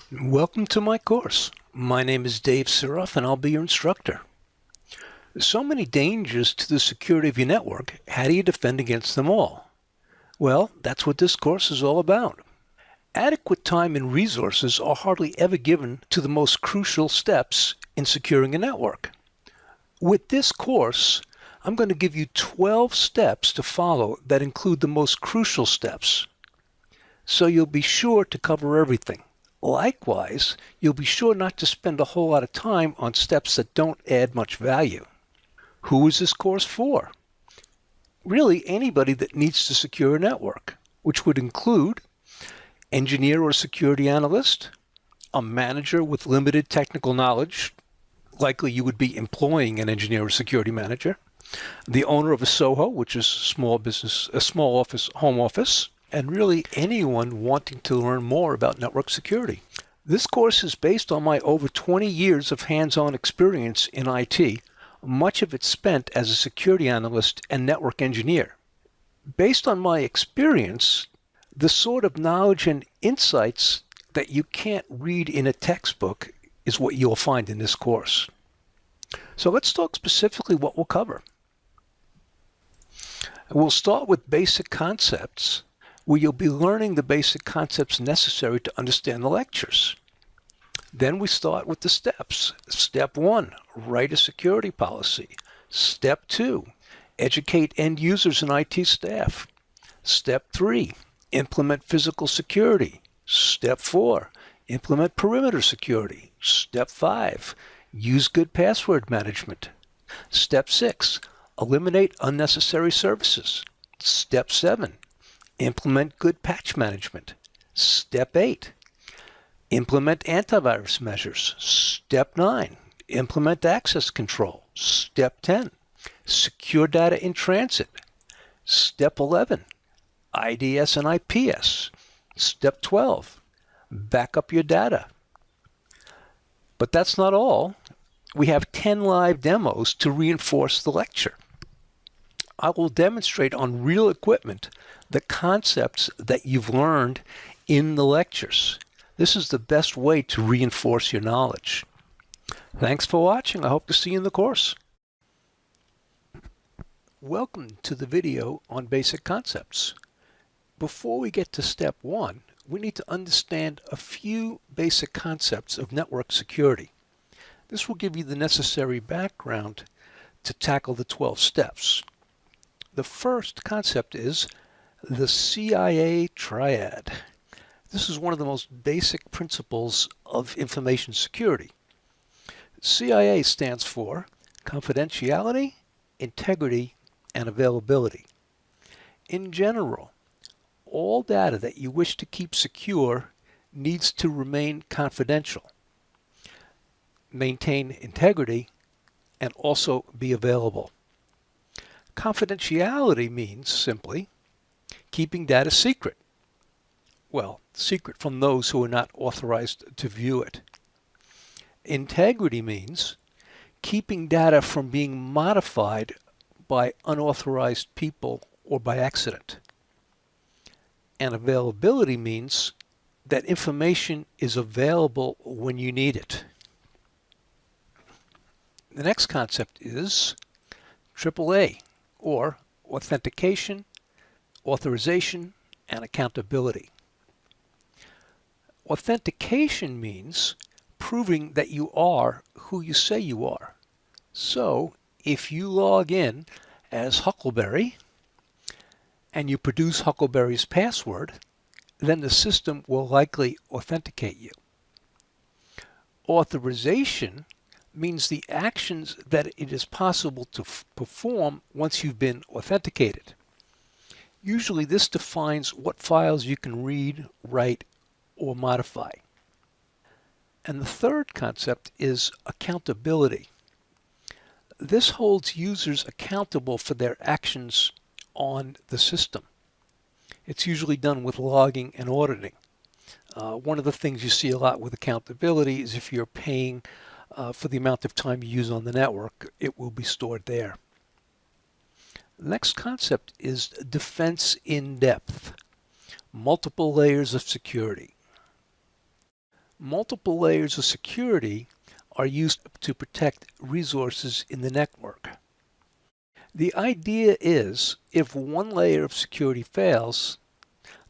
Welcome to my course. My name is Dave Siroff and I'll be your instructor. So many dangers to the security of your network. How do you defend against them all? Well, that's what this course is all about. Adequate time and resources are hardly ever given to the most crucial steps in securing a network. With this course, I'm going to give you 12 steps to follow that include the most crucial steps. So you'll be sure to cover everything. Likewise, you'll be sure not to spend a whole lot of time on steps that don't add much value. Who is this course for? Really, anybody that needs to secure a network, which would include engineer or security analyst, a manager with limited technical knowledge, likely you would be employing an engineer or security manager, the owner of a SOHO, which is a small office, home office, and really anyone wanting to learn more about network security. This course is based on my over 20 years of hands-on experience in IT, much of it spent as a security analyst and network engineer. Based on my experience, the sort of knowledge and insights that you can't read in a textbook is what you'll find in this course. So let's talk specifically what we'll cover. We'll start with basic concepts, where you'll be learning the basic concepts necessary to understand the lectures. Then we start with the steps. Step 1, write a security policy. Step 2, educate end users and IT staff. Step 3, implement physical security. Step 4, implement perimeter security. Step 5, use good password management. Step 6, eliminate unnecessary services. Step 7, implement good patch management. Step 8, implement antivirus measures. Step 9, implement access control. Step 10, secure data in transit. Step 11, IDS and IPS. Step 12, back up your data. But that's not all. We have 10 live demos to reinforce the lecture. I will demonstrate on real equipment the concepts that you've learned in the lectures. This is the best way to reinforce your knowledge. Thanks for watching. I hope to see you in the course. Welcome to the video on basic concepts. Before we get to step 1, we need to understand a few basic concepts of network security. This will give you the necessary background to tackle the 12 steps. The first concept is the CIA triad. This is one of the most basic principles of information security. CIA stands for confidentiality, integrity, and availability. In general, all data that you wish to keep secure needs to remain confidential, maintain integrity, and also be available. Confidentiality means simply keeping data secret. Well, secret from those who are not authorized to view it. Integrity means keeping data from being modified by unauthorized people or by accident. And availability means that information is available when you need it. The next concept is AAA, or authentication, authorization, and accountability. Authentication means proving that you are who you say you are. So if you log in as Huckleberry and you produce Huckleberry's password, then the system will likely authenticate you. Authorization means the actions that it is possible to perform once you've been authenticated. Usually this defines what files you can read, write, or modify. And the third concept is accountability. This holds users accountable for their actions on the system. It's usually done with logging and auditing. One of the things you see a lot with accountability is if you're paying for the amount of time you use on the network, it will be stored there. The next concept is defense in depth, multiple layers of security. Multiple layers of security are used to protect resources in the network. The idea is if one layer of security fails,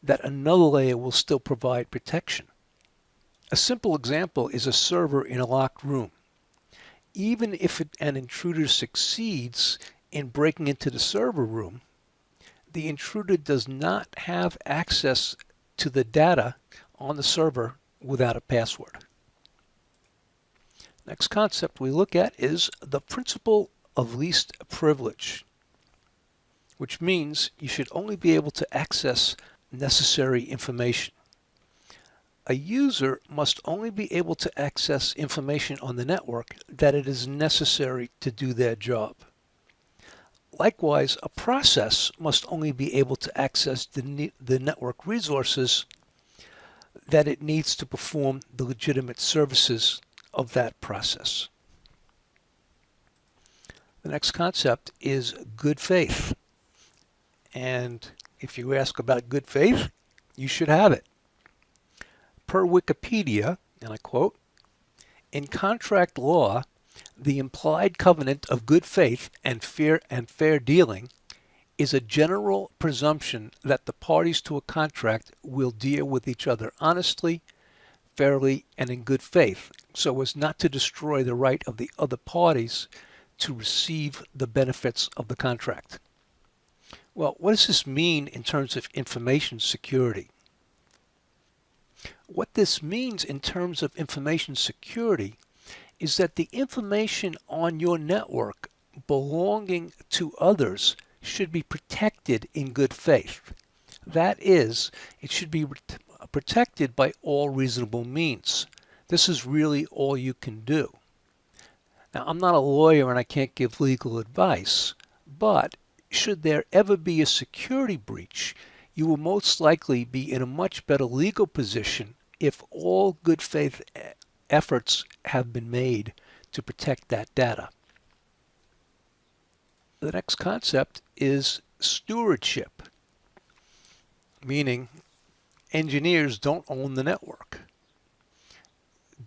that another layer will still provide protection. A simple example is a server in a locked room. Even if an intruder succeeds in breaking into the server room, the intruder does not have access to the data on the server without a password. Next concept we look at is the principle of least privilege, which means you should only be able to access necessary information. A user must only be able to access information on the network that it is necessary to do their job. Likewise, a process must only be able to access the network resources that it needs to perform the legitimate services of that process. The next concept is good faith. And if you ask about good faith, you should have it. Per Wikipedia, and I quote, "In contract law, the implied covenant of good faith and fair dealing is a general presumption that the parties to a contract will deal with each other honestly, fairly, and in good faith, so as not to destroy the right of the other parties to receive the benefits of the contract." Well, what does this mean in terms of information security? What this means in terms of information security is that the information on your network belonging to others should be protected in good faith. That is, it should be protected by all reasonable means. This is really all you can do. Now, I'm not a lawyer and I can't give legal advice, but should there ever be a security breach, you will most likely be in a much better legal position if all good faith efforts have been made to protect that data. The next concept is stewardship, meaning engineers don't own the network.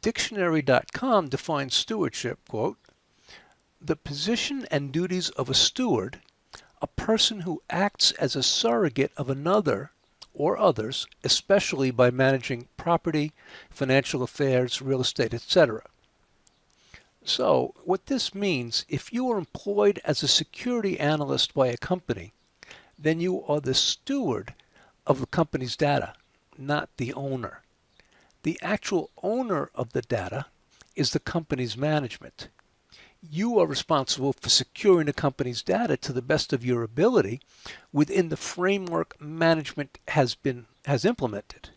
Dictionary.com defines stewardship, quote, "The position and duties of a steward, a person who acts as a surrogate of another or others, especially by managing property, financial affairs, real estate, etc." So what this means, if you are employed as a security analyst by a company, then you are the steward of the company's data, not the owner. The actual owner of the data is the company's management. You are responsible for securing the company's data to the best of your ability within the framework management has implemented.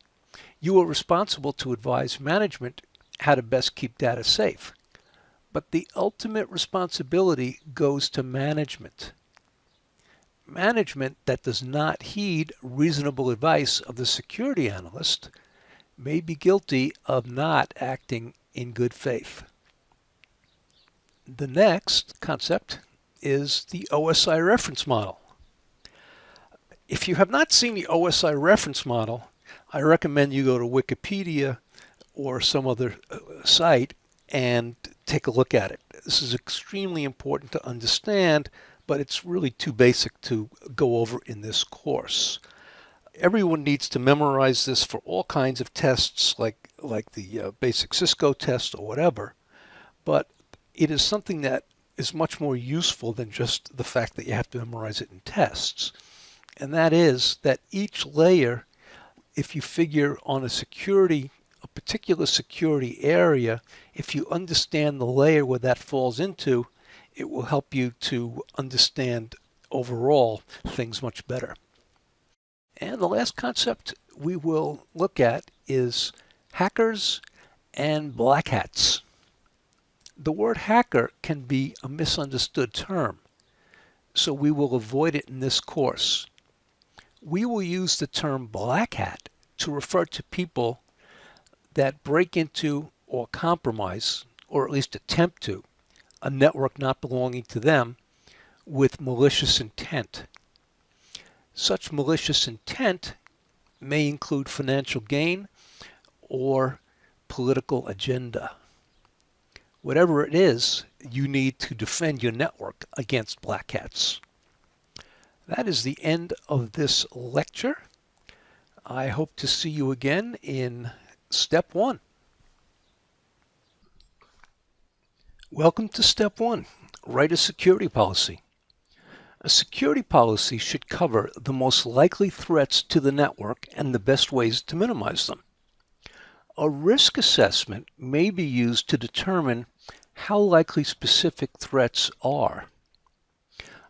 You are responsible to advise management how to best keep data safe. But the ultimate responsibility goes to management. Management that does not heed reasonable advice of the security analyst may be guilty of not acting in good faith. The next concept is the OSI reference model. If you have not seen the OSI reference model, I recommend you go to Wikipedia or some other site and take a look at it. This is extremely important to understand, but it's really too basic to go over in this course. Everyone needs to memorize this for all kinds of tests like the basic Cisco test or whatever, but it is something that is much more useful than just the fact that you have to memorize it in tests. And that is that each layer, if you figure on a particular security area, if you understand the layer where that falls into, it will help you to understand overall things much better. And the last concept we will look at is hackers and black hats. The word hacker can be a misunderstood term, so we will avoid it in this course. We will use the term black hat to refer to people that break into or compromise, or at least attempt to, a network not belonging to them with malicious intent. Such malicious intent may include financial gain or political agenda. Whatever it is, you need to defend your network against black hats. That is the end of this lecture. I hope to see you again in Step 1. Welcome to Step 1. Write a security policy. A security policy should cover the most likely threats to the network and the best ways to minimize them. A risk assessment may be used to determine how likely specific threats are.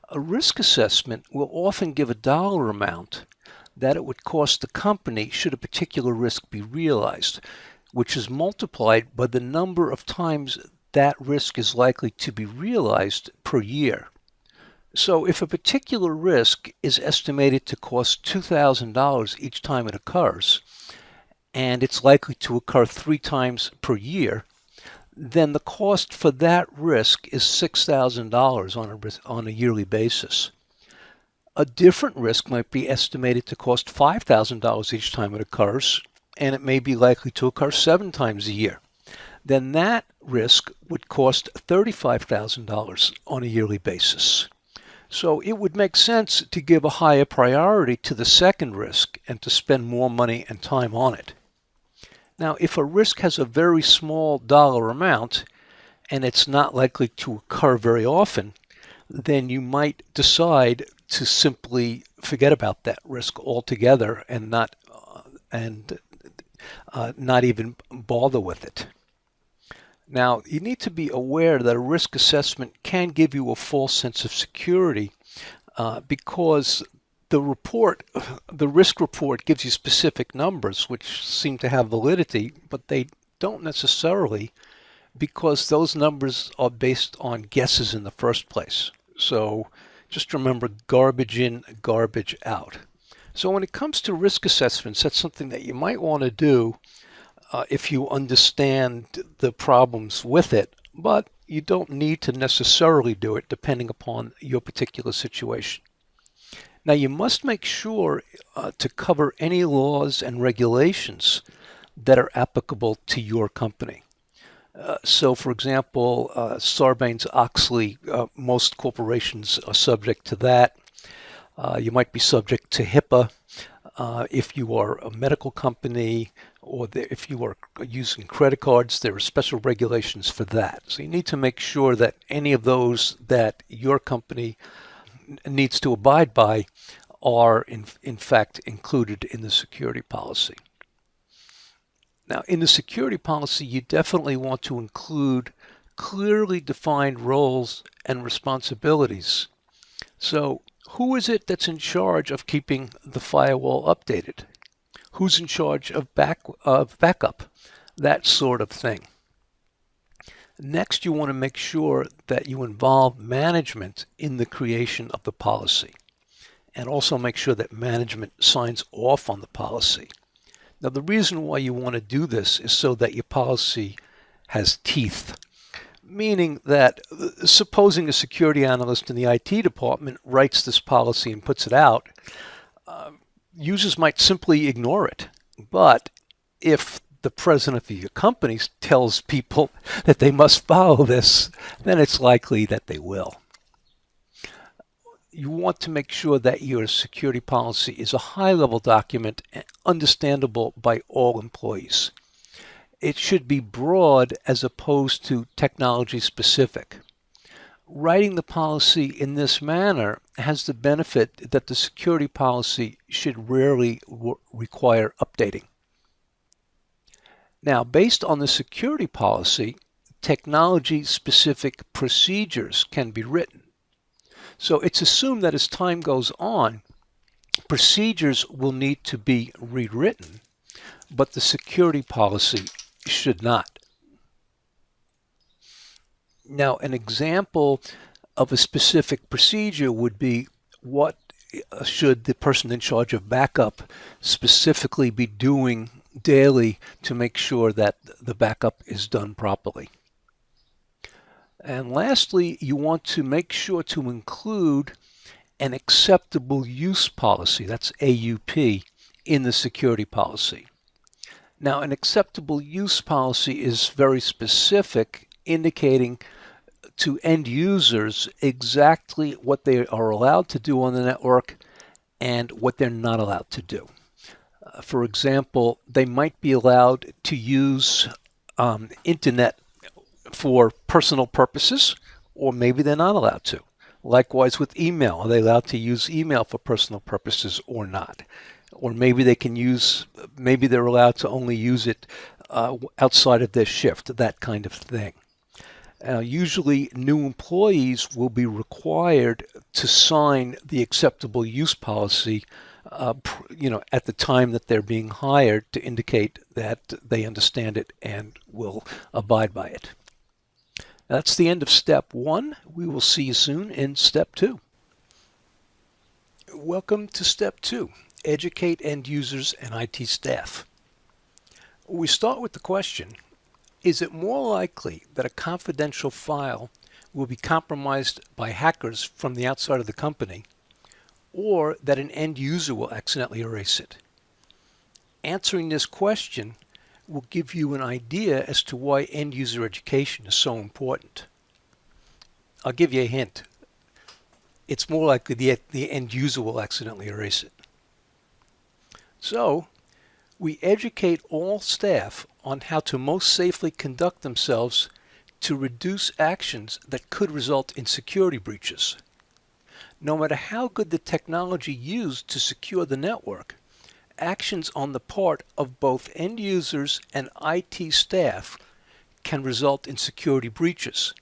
A risk assessment will often give a dollar amount that it would cost the company should a particular risk be realized, which is multiplied by the number of times that risk is likely to be realized per year. So if a particular risk is estimated to cost $2,000 each time it occurs, and it's likely to occur 3 times per year, then the cost for that risk is $6,000 on a yearly basis. A different risk might be estimated to cost $5,000 each time it occurs, and it may be likely to occur 7 times a year. Then that risk would cost $35,000 on a yearly basis. So it would make sense to give a higher priority to the second risk and to spend more money and time on it. Now, if a risk has a very small dollar amount and it's not likely to occur very often, then you might decide to simply forget about that risk altogether and not even bother with it. Now, you need to be aware that a risk assessment can give you a false sense of security because the risk report gives you specific numbers which seem to have validity, but they don't necessarily, because those numbers are based on guesses in the first place. So just remember, garbage in, garbage out. So when it comes to risk assessments, that's something that you might want to do if you understand the problems with it, but you don't need to necessarily do it depending upon your particular situation. Now, you must make sure to cover any laws and regulations that are applicable to your company. So, for example, Sarbanes-Oxley, most corporations are subject to that. You might be subject to HIPAA if you are a medical company, or if you are using credit cards, there are special regulations for that. So you need to make sure that any of those that your company needs to abide by are in fact included in the security policy. Now, in the security policy, you definitely want to include clearly defined roles and responsibilities. So who is it that's in charge of keeping the firewall updated? Who's in charge of backup? That sort of thing. Next, you want to make sure that you involve management in the creation of the policy, and also make sure that management signs off on the policy. Now, the reason why you want to do this is so that your policy has teeth, meaning that supposing a security analyst in the IT department writes this policy and puts it out, users might simply ignore it. But if the president of your company tells people that they must follow this, then it's likely that they will. You want to make sure that your security policy is a high-level document and understandable by all employees. It should be broad as opposed to technology specific. Writing the policy in this manner has the benefit that the security policy should rarely require updating. Now, based on the security policy, technology-specific procedures can be written. So it's assumed that as time goes on, procedures will need to be rewritten, but the security policy should not. Now, an example of a specific procedure would be what should the person in charge of backup specifically be doing daily to make sure that the backup is done properly. And lastly, you want to make sure to include an acceptable use policy, that's AUP, in the security policy. Now, an acceptable use policy is very specific, indicating to end users exactly what they are allowed to do on the network and what they're not allowed to do. For example, they might be allowed to use internet for personal purposes, or maybe they're not allowed to. Likewise with email, are they allowed to use email for personal purposes or not? Or maybe they're allowed to only use it outside of their shift, that kind of thing. Usually new employees will be required to sign the acceptable use policy at the time that they're being hired, to indicate that they understand it and will abide by it. That's the end of step 1. We will see you soon in step 2. Welcome to step 2, educate end users and IT staff. We start with the question, is it more likely that a confidential file will be compromised by hackers from the outside of the company, or that an end user will accidentally erase it? Answering this question will give you an idea as to why end user education is so important. I'll give you a hint. It's more likely the end user will accidentally erase it. So, we educate all staff on how to most safely conduct themselves to reduce actions that could result in security breaches. No matter how good the technology used to secure the network, actions on the part of both end users and IT staff can result in security breaches.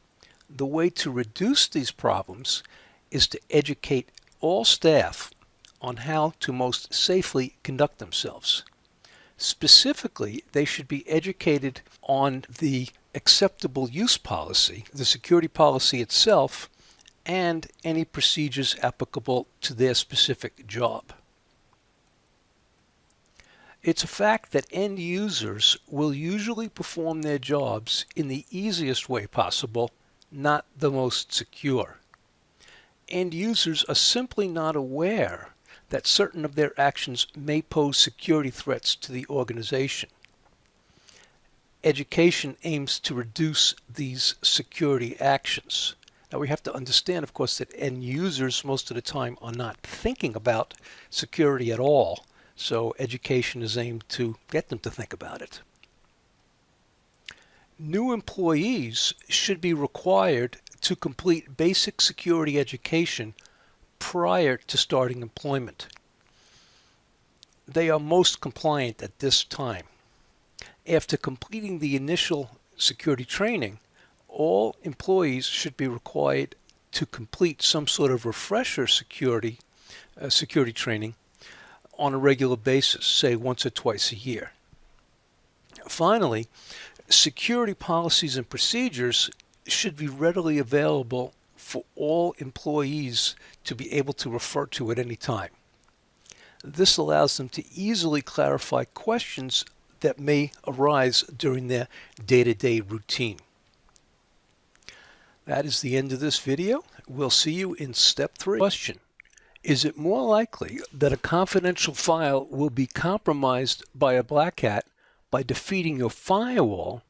The way to reduce these problems is to educate all staff on how to most safely conduct themselves. Specifically, they should be educated on the acceptable use policy, the security policy itself, and any procedures applicable to their specific job. It's a fact that end users will usually perform their jobs in the easiest way possible, not the most secure. End users are simply not aware that certain of their actions may pose security threats to the organization. Education aims to reduce these security actions. Now we have to understand, of course, that end users most of the time are not thinking about security at all. So education is aimed to get them to think about it. New employees should be required to complete basic security education prior to starting employment. They are most compliant at this time. After completing the initial security training, all employees should be required to complete some sort of refresher security training on a regular basis, say once or twice a year. Finally, security policies and procedures should be readily available for all employees to be able to refer to at any time. This allows them to easily clarify questions that may arise during their day-to-day routine. That is the end of this video. We'll see you in step 3. Question: is it more likely that a confidential file will be compromised by a black hat by defeating your firewall,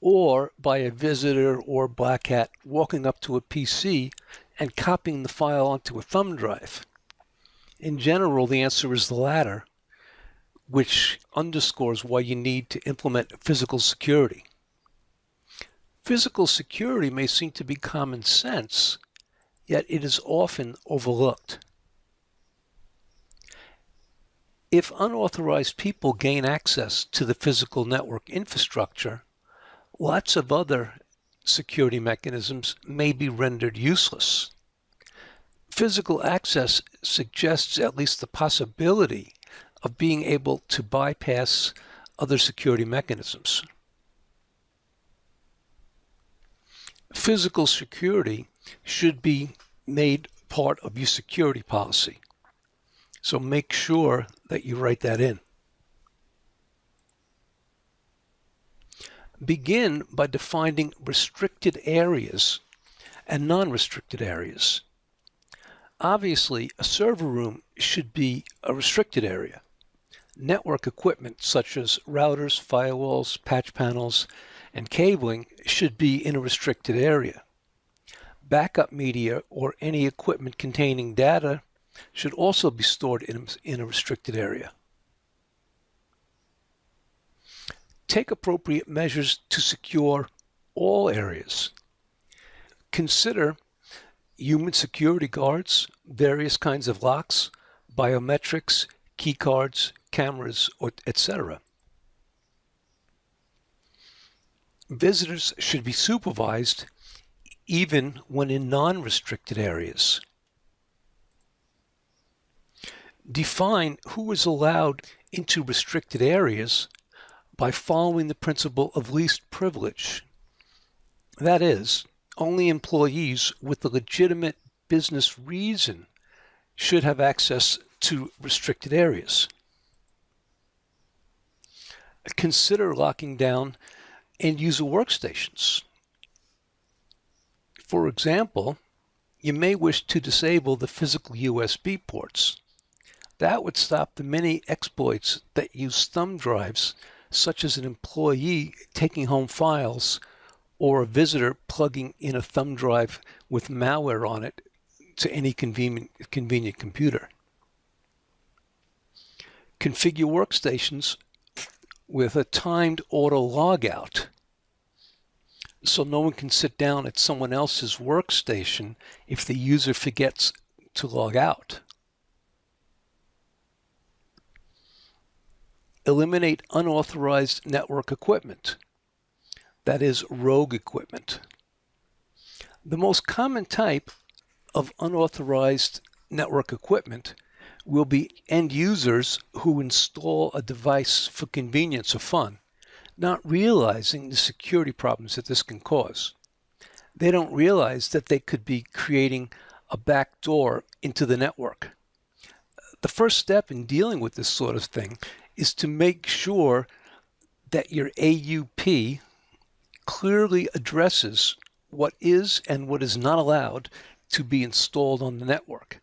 or by a visitor or black hat walking up to a PC and copying the file onto a thumb drive? In general, the answer is the latter, which underscores why you need to implement physical security. Physical security may seem to be common sense, yet it is often overlooked. If unauthorized people gain access to the physical network infrastructure, lots of other security mechanisms may be rendered useless. Physical access suggests at least the possibility of being able to bypass other security mechanisms. Physical security should be made part of your security policy. So make sure that you write that in. Begin by defining restricted areas and non-restricted areas. Obviously, a server room should be a restricted area. Network equipment such as routers, firewalls, patch panels, and cabling should be in a restricted area. Backup media or any equipment containing data should also be stored in a restricted area. Take appropriate measures to secure all areas. Consider human security guards, various kinds of locks, biometrics, key cards, cameras, etc. Visitors should be supervised even when in non-restricted areas. Define who is allowed into restricted areas by following the principle of least privilege. That is, only employees with a legitimate business reason should have access to restricted areas. Consider locking down end-user workstations. For example, you may wish to disable the physical USB ports. That would stop the many exploits that use thumb drives, such as an employee taking home files or a visitor plugging in a thumb drive with malware on it to any convenient computer. Configure workstations with a timed auto logout, so no one can sit down at someone else's workstation if the user forgets to log out. Eliminate unauthorized network equipment, that is, rogue equipment. The most common type of unauthorized network equipment will be end users who install a device for convenience or fun, not realizing the security problems that this can cause. They don't realize that they could be creating a backdoor into the network. The first step in dealing with this sort of thing is to make sure that your AUP clearly addresses what is and what is not allowed to be installed on the network,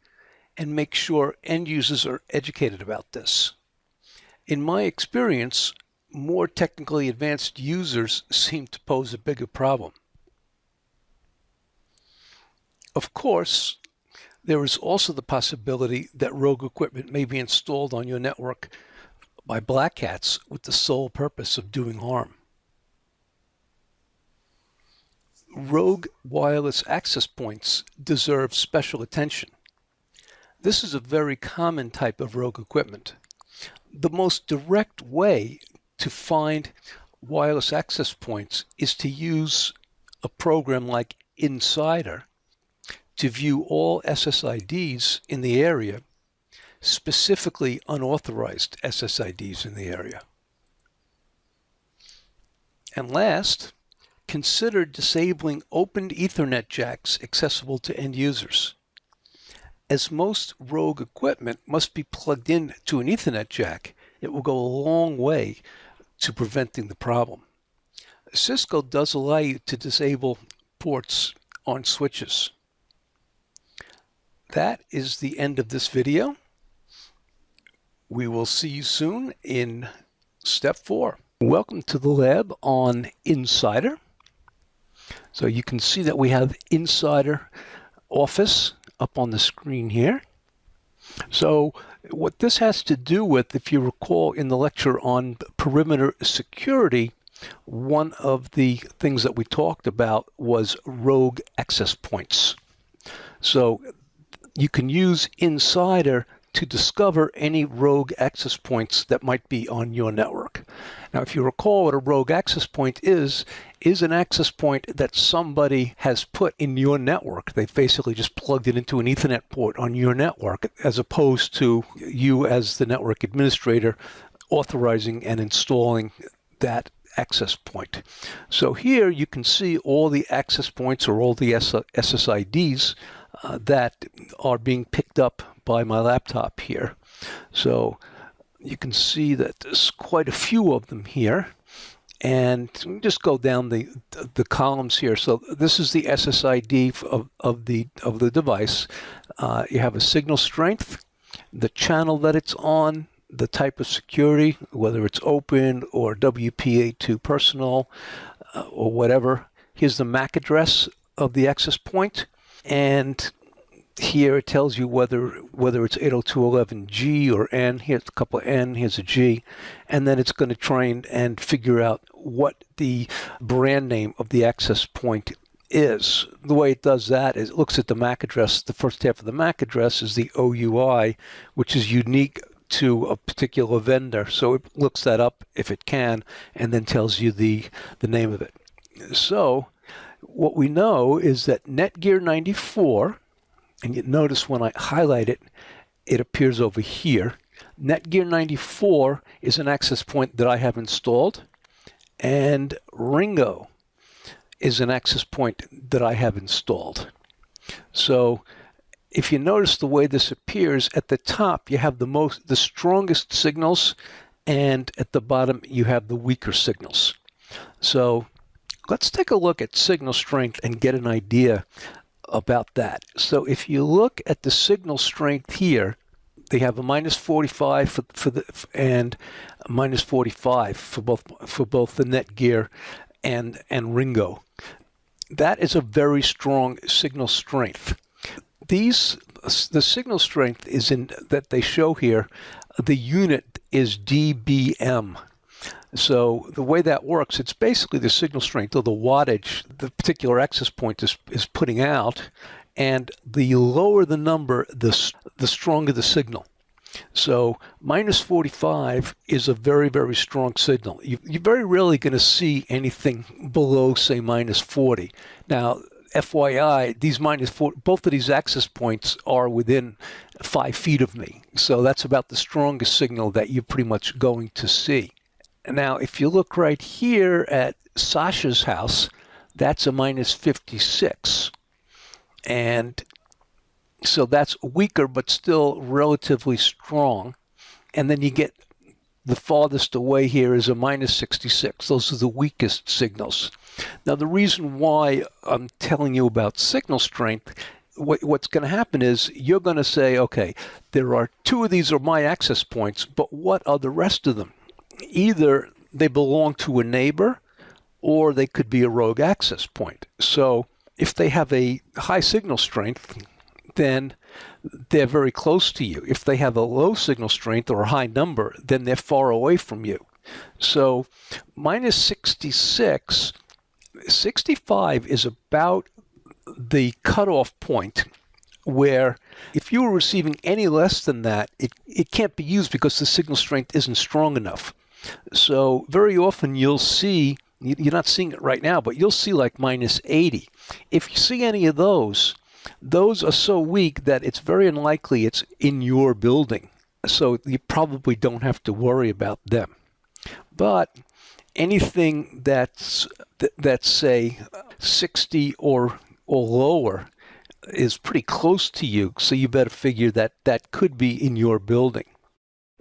and make sure end users are educated about this. In my experience, more technically advanced users seem to pose a bigger problem. Of course, there is also the possibility that rogue equipment may be installed on your network by black hats with the sole purpose of doing harm. Rogue wireless access points deserve special attention. This is a very common type of rogue equipment. The most direct way to find wireless access points is to use a program like inSSIDer to view all SSIDs in the area, specifically unauthorized SSIDs in the area. And last, consider disabling open Ethernet jacks accessible to end users. As most rogue equipment must be plugged in to an Ethernet jack, it will go a long way to preventing the problem. Cisco does allow you to disable ports on switches. That is the end of this video. We will see you soon in step 4. Welcome to the lab on inSSIDer. So you can see that we have inSSIDer Office up on the screen here. So what this has to do with, if you recall in the lecture on perimeter security, one of the things that we talked about was rogue access points. So you can use inSSIDer to discover any rogue access points that might be on your network. Now, if you recall what a rogue access point is an access point that somebody has put in your network. They've basically just plugged it into an Ethernet port on your network, as opposed to you as the network administrator authorizing and installing that access point. So here you can see all the access points or all the SSIDs that are being picked up by my laptop here. So you can see that there's quite a few of them here, and just go down the columns here. So this is the SSID of the device. You have a signal strength, the channel that it's on, the type of security, whether it's open or WPA2 personal or whatever. Here's the MAC address of the access point, and here it tells you whether it's 802.11g or N. Here's a couple of N, here's a G, and then it's going to try and figure out what the brand name of the access point is. The way it does that is it looks at the MAC address. The first half of the MAC address is the OUI, which is unique to a particular vendor. So it looks that up if it can, and then tells you the name of it. So what we know is that Netgear 94, and you notice when I highlight it, it appears over here. Netgear 94 is an access point that I have installed, and Ringo is an access point that I have installed. So if you notice the way this appears, at the top you have the strongest signals, and at the bottom you have the weaker signals. So let's take a look at signal strength and get an idea about that. So if you look at the signal strength here, they have a -45 and a -45 for both the Netgear and Ringo. That is a very strong signal strength. The signal strength is in that they show here. The unit is dBm. So the way that works, it's basically the signal strength or the wattage the particular access point is putting out, and the lower the number, the stronger the signal. So -45 is a very, very strong signal. You're very rarely going to see anything below, say, -40. Now, FYI, these -40, both of these access points are within 5 feet of me. So that's about the strongest signal that you're pretty much going to see. Now, if you look right here at Sasha's house, that's a -56. And so that's weaker, but still relatively strong. And then you get the farthest away here is a -66. Those are the weakest signals. Now, the reason why I'm telling you about signal strength, what's going to happen is you're going to say, okay, there are 2 of these are my access points, but what are the rest of them? Either they belong to a neighbor or they could be a rogue access point. So if they have a high signal strength, then they're very close to you. If they have a low signal strength or a high number, then they're far away from you. So -66, 65 is about the cutoff point where if you were receiving any less than that, it can't be used because the signal strength isn't strong enough. So very often you'll see, you're not seeing it right now, but you'll see like -80. If you see any of those are so weak that it's very unlikely it's in your building. So you probably don't have to worry about them. But anything that's say 60 or lower is pretty close to you, so you better figure that could be in your building.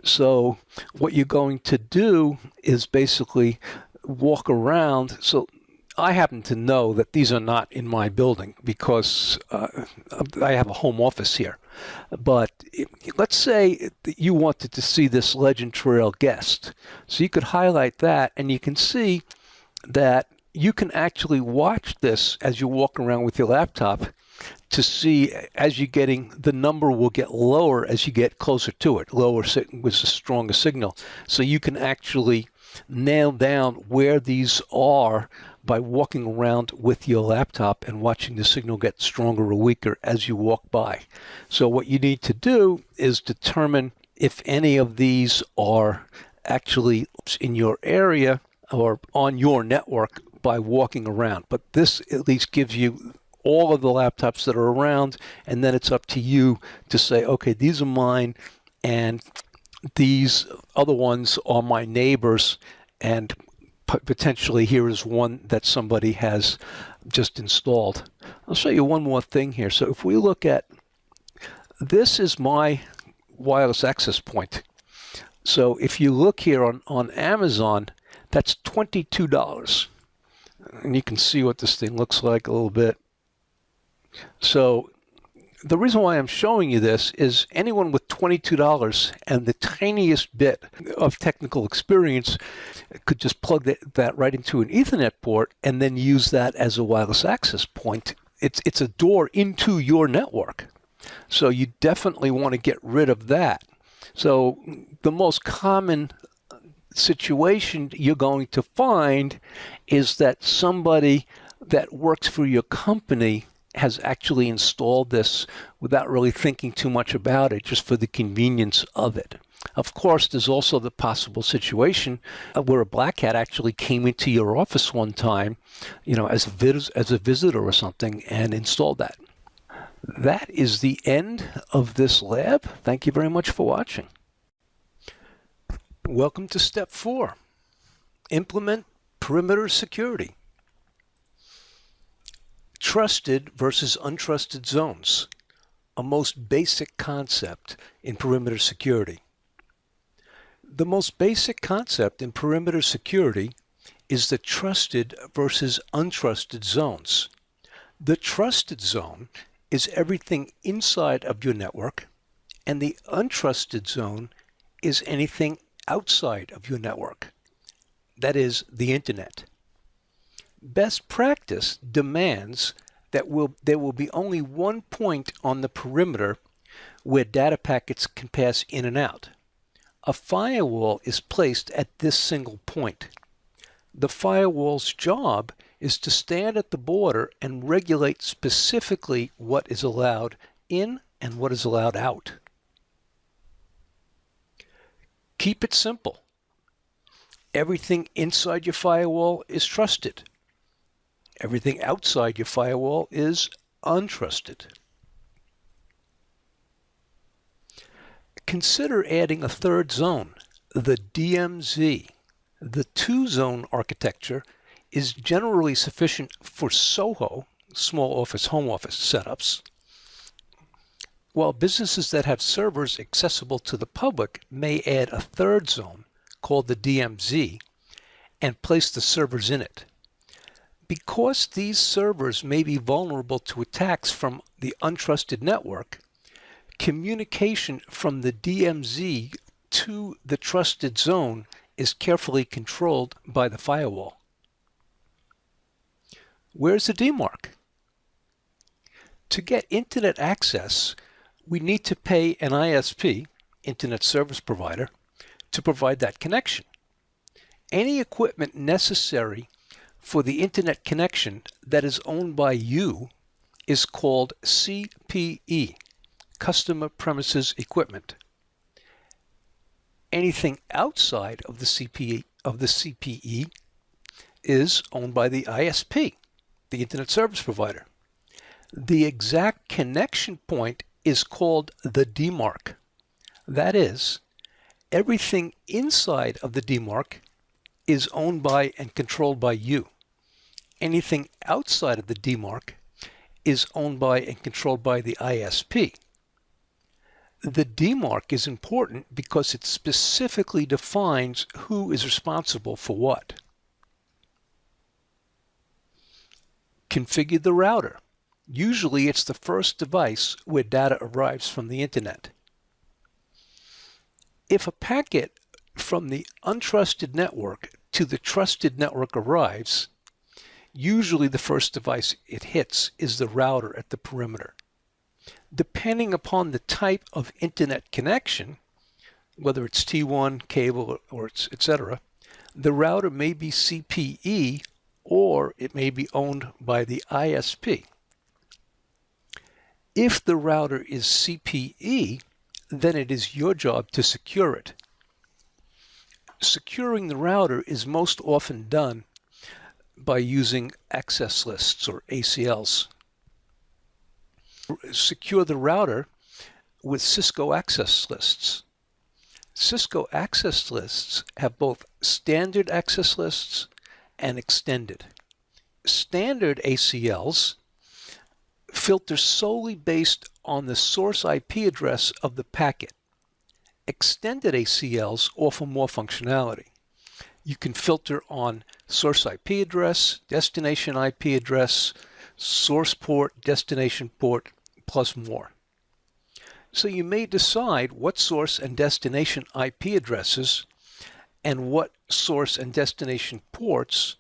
So what you're going to do is basically walk around. So I happen to know that these are not in my building because I have a home office here. But let's say that you wanted to see this Legend Trail guest. So you could highlight that, and you can see that you can actually watch this as you walk around with your laptop to see as you're getting, the number will get lower as you get closer to it. Lower was a stronger signal. So you can actually nail down where these are by walking around with your laptop and watching the signal get stronger or weaker as you walk by. So what you need to do is determine if any of these are actually in your area or on your network by walking around. But this at least gives you all of the laptops that are around, and then it's up to you to say, okay, these are mine, and these other ones are my neighbors, and potentially here is one that somebody has just installed. I'll show you one more thing here. So if we look at, this is my wireless access point. So if you look here on Amazon, that's $22. And you can see what this thing looks like a little bit. So The reason why I'm showing you this is anyone with $22 and the tiniest bit of technical experience could just plug that right into an Ethernet port and then use that as a wireless access point. It's a door into your network. So you definitely want to get rid of that. So the most common situation you're going to find is that somebody that works for your company has actually installed this without really thinking too much about it, just for the convenience of it. Of course, there's also the possible situation where a black hat actually came into your office one time, as a visitor or something, and installed that. That is the end of this lab. Thank you very much for watching. Welcome to step 4. Implement perimeter security. Trusted versus untrusted zones, a most basic concept in perimeter security. The most basic concept in perimeter security is the trusted versus untrusted zones. The trusted zone is everything inside of your network, and the untrusted zone is anything outside of your network, that is, the internet. Best practice demands that there will be only one point on the perimeter where data packets can pass in and out. A firewall is placed at this single point. The firewall's job is to stand at the border and regulate specifically what is allowed in and what is allowed out. Keep it simple. Everything inside your firewall is trusted. Everything outside your firewall is untrusted. Consider adding a third zone, the DMZ. The two-zone architecture is generally sufficient for SOHO, small office, home office setups, while businesses that have servers accessible to the public may add a third zone called the DMZ and place the servers in it. Because these servers may be vulnerable to attacks from the untrusted network, communication from the DMZ to the trusted zone is carefully controlled by the firewall. Where's the DMARC? To get internet access, we need to pay an ISP, Internet Service Provider, to provide that connection. Any equipment necessary for the internet connection that is owned by you is called CPE, Customer Premises Equipment. Anything outside of the CPE is owned by the ISP, the Internet Service Provider. The exact connection point is called the DMARC. That is, everything inside of the DMARC is owned by and controlled by you. Anything outside of the DMARC is owned by and controlled by the ISP. The DMARC is important because it specifically defines who is responsible for what. Configure the router. Usually it's the first device where data arrives from the internet. If a packet from the untrusted network to the trusted network arrives, usually the first device it hits is the router at the perimeter. Depending upon the type of internet connection, whether it's T1, cable, or etc., the router may be CPE or it may be owned by the ISP. If the router is CPE, then it is your job to secure it. Securing the router is most often done by using access lists or ACLs. Secure the router with Cisco access lists. Cisco access lists have both standard access lists and extended. Standard ACLs filter solely based on the source IP address of the packet. Extended ACLs offer more functionality. You can filter on source IP address, destination IP address, source port, destination port, plus more. So you may decide what source and destination IP addresses and what source and destination ports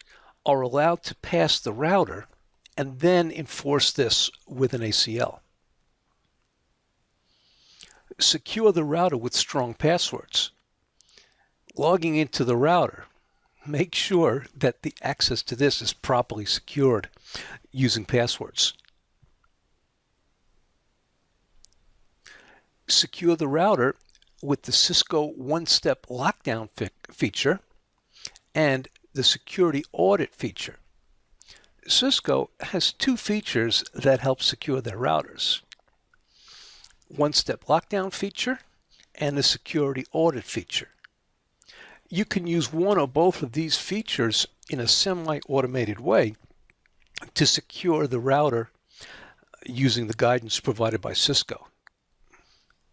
are allowed to pass the router, and then enforce this with an ACL. Secure the router with strong passwords. Logging into the router, make sure that the access to this is properly secured using passwords. Secure the router with the Cisco one-step lockdown feature and the security audit feature. Cisco has two features that help secure their routers: one-step lockdown feature and the security audit feature. You can use one or both of these features in a semi-automated way to secure the router using the guidance provided by Cisco.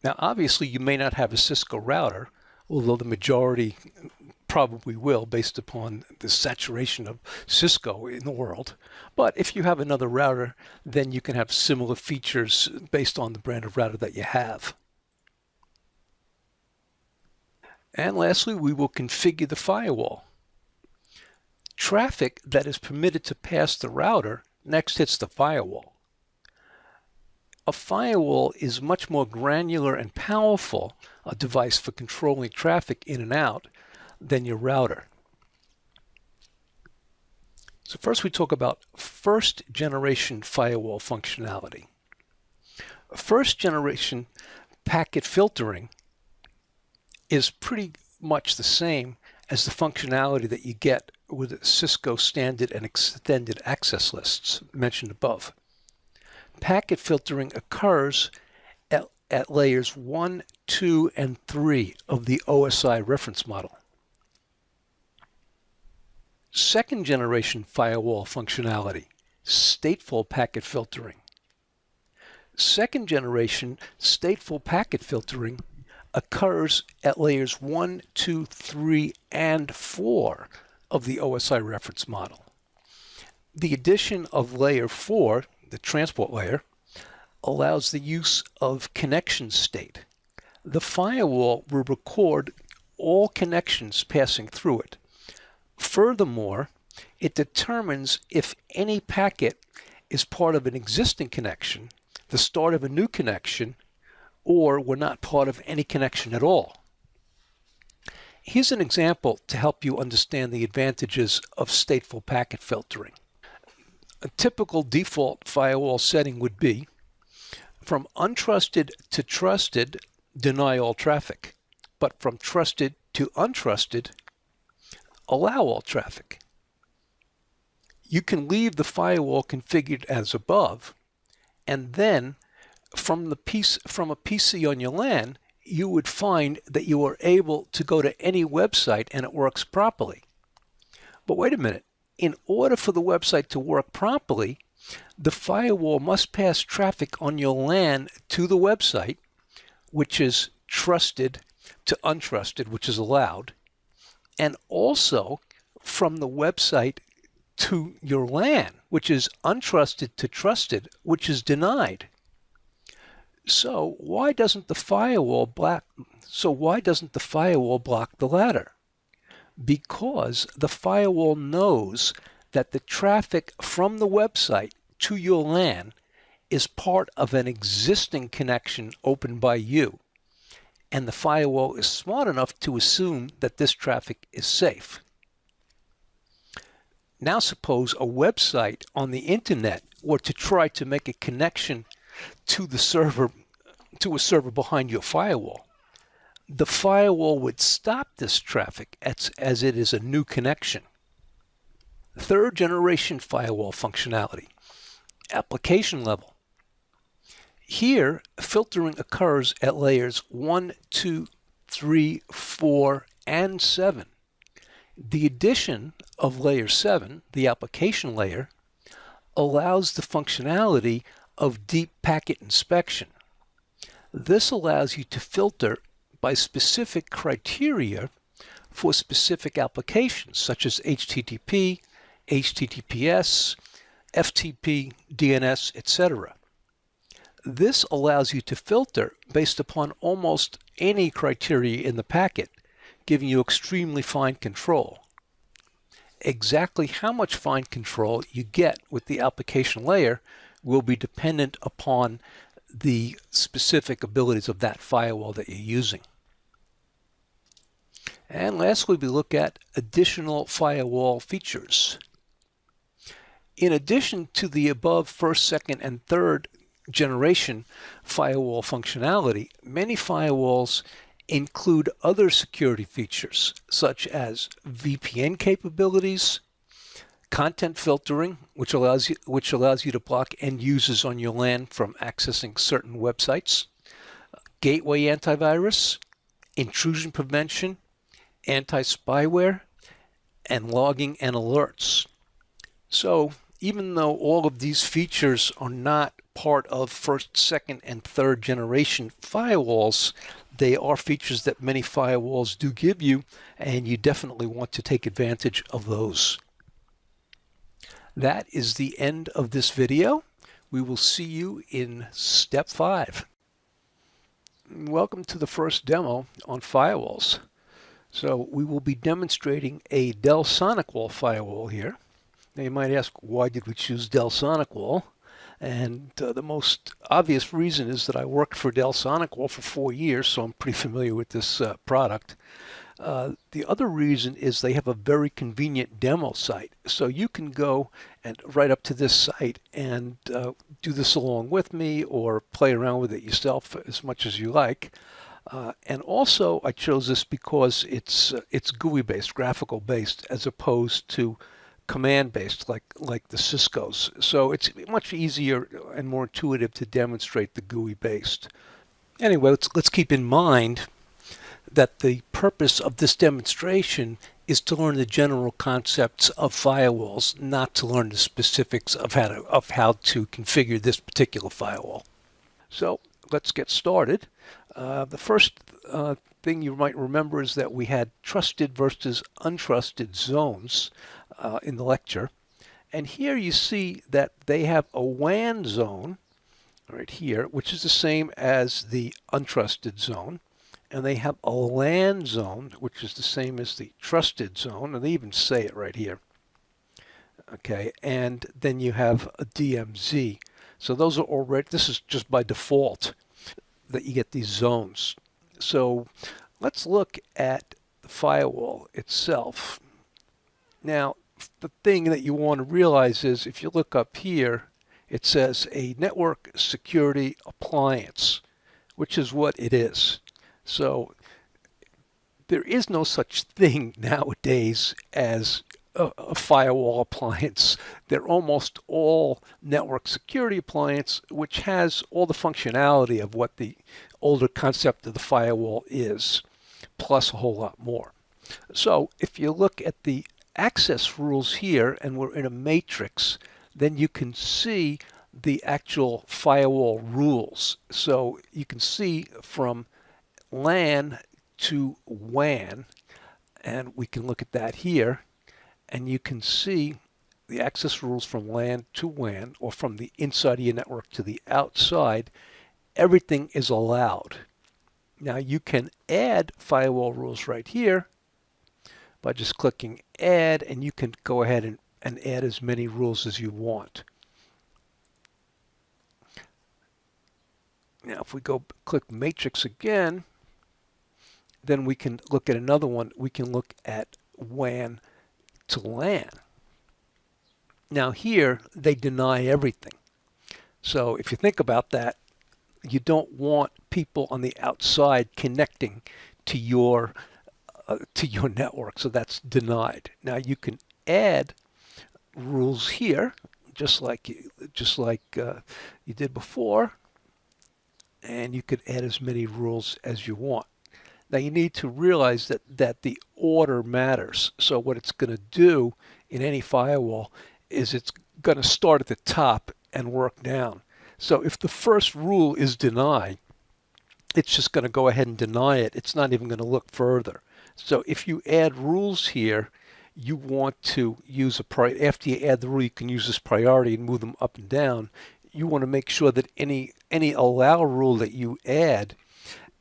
Now, obviously, you may not have a Cisco router, although the majority probably will based upon the saturation of Cisco in the world. But if you have another router, then you can have similar features based on the brand of router that you have. And lastly, we will configure the firewall. Traffic that is permitted to pass the router next hits the firewall. A firewall is much more granular and powerful a device for controlling traffic in and out than your router. So first we talk about first generation firewall functionality. First generation packet filtering is pretty much the same as the functionality that you get with Cisco standard and extended access lists mentioned above. Packet filtering occurs at layers 1, 2, and 3 of the OSI reference model. Second generation firewall functionality, stateful packet filtering. Second generation stateful packet filtering occurs at layers 1, 2, 3, and 4 of the OSI reference model. The addition of layer 4, the transport layer, allows the use of connection state. The firewall will record all connections passing through it. Furthermore, it determines if any packet is part of an existing connection, the start of a new connection, or were not part of any connection at all. Here's an example to help you understand the advantages of stateful packet filtering. A typical default firewall setting would be from untrusted to trusted, deny all traffic, but from trusted to untrusted, allow all traffic. You can leave the firewall configured as above, and then from a PC on your LAN, you would find that you are able to go to any website and it works properly. But wait a minute. In order for the website to work properly, the firewall must pass traffic on your LAN to the website, which is trusted, to untrusted, which is allowed, and also from the website to your LAN, which is untrusted to trusted, which is denied. So why doesn't the firewall block the latter? Because the firewall knows that the traffic from the website to your LAN is part of an existing connection opened by you, and the firewall is smart enough to assume that this traffic is safe. Now suppose a website on the internet were to try to make a connection to a server behind your firewall. The firewall would stop this traffic as it is a new connection. Third generation firewall functionality, application level. Here, filtering occurs at layers 1, 2, 3, 4, and 7. The addition of layer 7, the application layer, allows the functionality of deep packet inspection. This allows you to filter by specific criteria for specific applications, such as HTTP, HTTPS, FTP, DNS, etc. This allows you to filter based upon almost any criteria in the packet, giving you extremely fine control. Exactly how much fine control you get with the application layer will be dependent upon the specific abilities of that firewall that you're using. And lastly, we look at additional firewall features. In addition to the above first, second, and third generation firewall functionality, many firewalls include other security features such as VPN capabilities, content filtering, which allows you to block end users on your LAN from accessing certain websites, gateway antivirus, intrusion prevention, anti-spyware, and logging and alerts. So even though all of these features are not part of first, second, and third generation firewalls, they are features that many firewalls do give you, and you definitely want to take advantage of those. That is the end of this video. We will see you in step 5. Welcome to the first demo on firewalls. So we will be demonstrating a Dell SonicWall firewall here. Now you might ask, why did we choose Dell SonicWall? And the most obvious reason is that I worked for Dell SonicWall for 4 years, so I'm pretty familiar with this product. The other reason is they have a very convenient demo site. So you can go and right up to this site and do this along with me or play around with it yourself as much as you like. And also I chose this because it's GUI based, graphical based, as opposed to command based like the Cisco's. So it's much easier and more intuitive to demonstrate the GUI based. Anyway, let's keep in mind that the purpose of this demonstration is to learn the general concepts of firewalls, not to learn the specifics of how to configure this particular firewall. So let's get started. The first thing you might remember is that we had trusted versus untrusted zones in the lecture. And here you see that they have a WAN zone right here, which is the same as the untrusted zone. And they have a LAN zone, which is the same as the trusted zone. And they even say it right here. Okay, and then you have a DMZ. So those are already, this is just by default that you get these zones. So let's look at the firewall itself. Now, the thing that you want to realize is if you look up here, it says a network security appliance, which is what it is. So there is no such thing nowadays as a firewall appliance. They're almost all network security appliance, which has all the functionality of what the older concept of the firewall is, plus a whole lot more. So if you look at the access rules here, and we're in a matrix, then you can see the actual firewall rules. So you can see from LAN to WAN, and we can look at that here, and you can see the access rules from LAN to WAN, or from the inside of your network to the outside. Everything is allowed. Now you can add firewall rules right here by just clicking add, and you can go ahead and add as many rules as you want. Now if we go click matrix again, then we can look at another one. We can look at WAN to LAN. Now here they deny everything. So if you think about that, you don't want people on the outside connecting to your network, so that's denied. Now you can add rules here, just like you did before, and you could add as many rules as you want. Now you need to realize that the order matters. So what it's going to do in any firewall is it's going to start at the top and work down. So if the first rule is deny, it's just going to go ahead and deny it. It's not even going to look further. So if you add rules here, you want to use after you add the rule, you can use this priority and move them up and down. you want to make sure that any allow rule that you add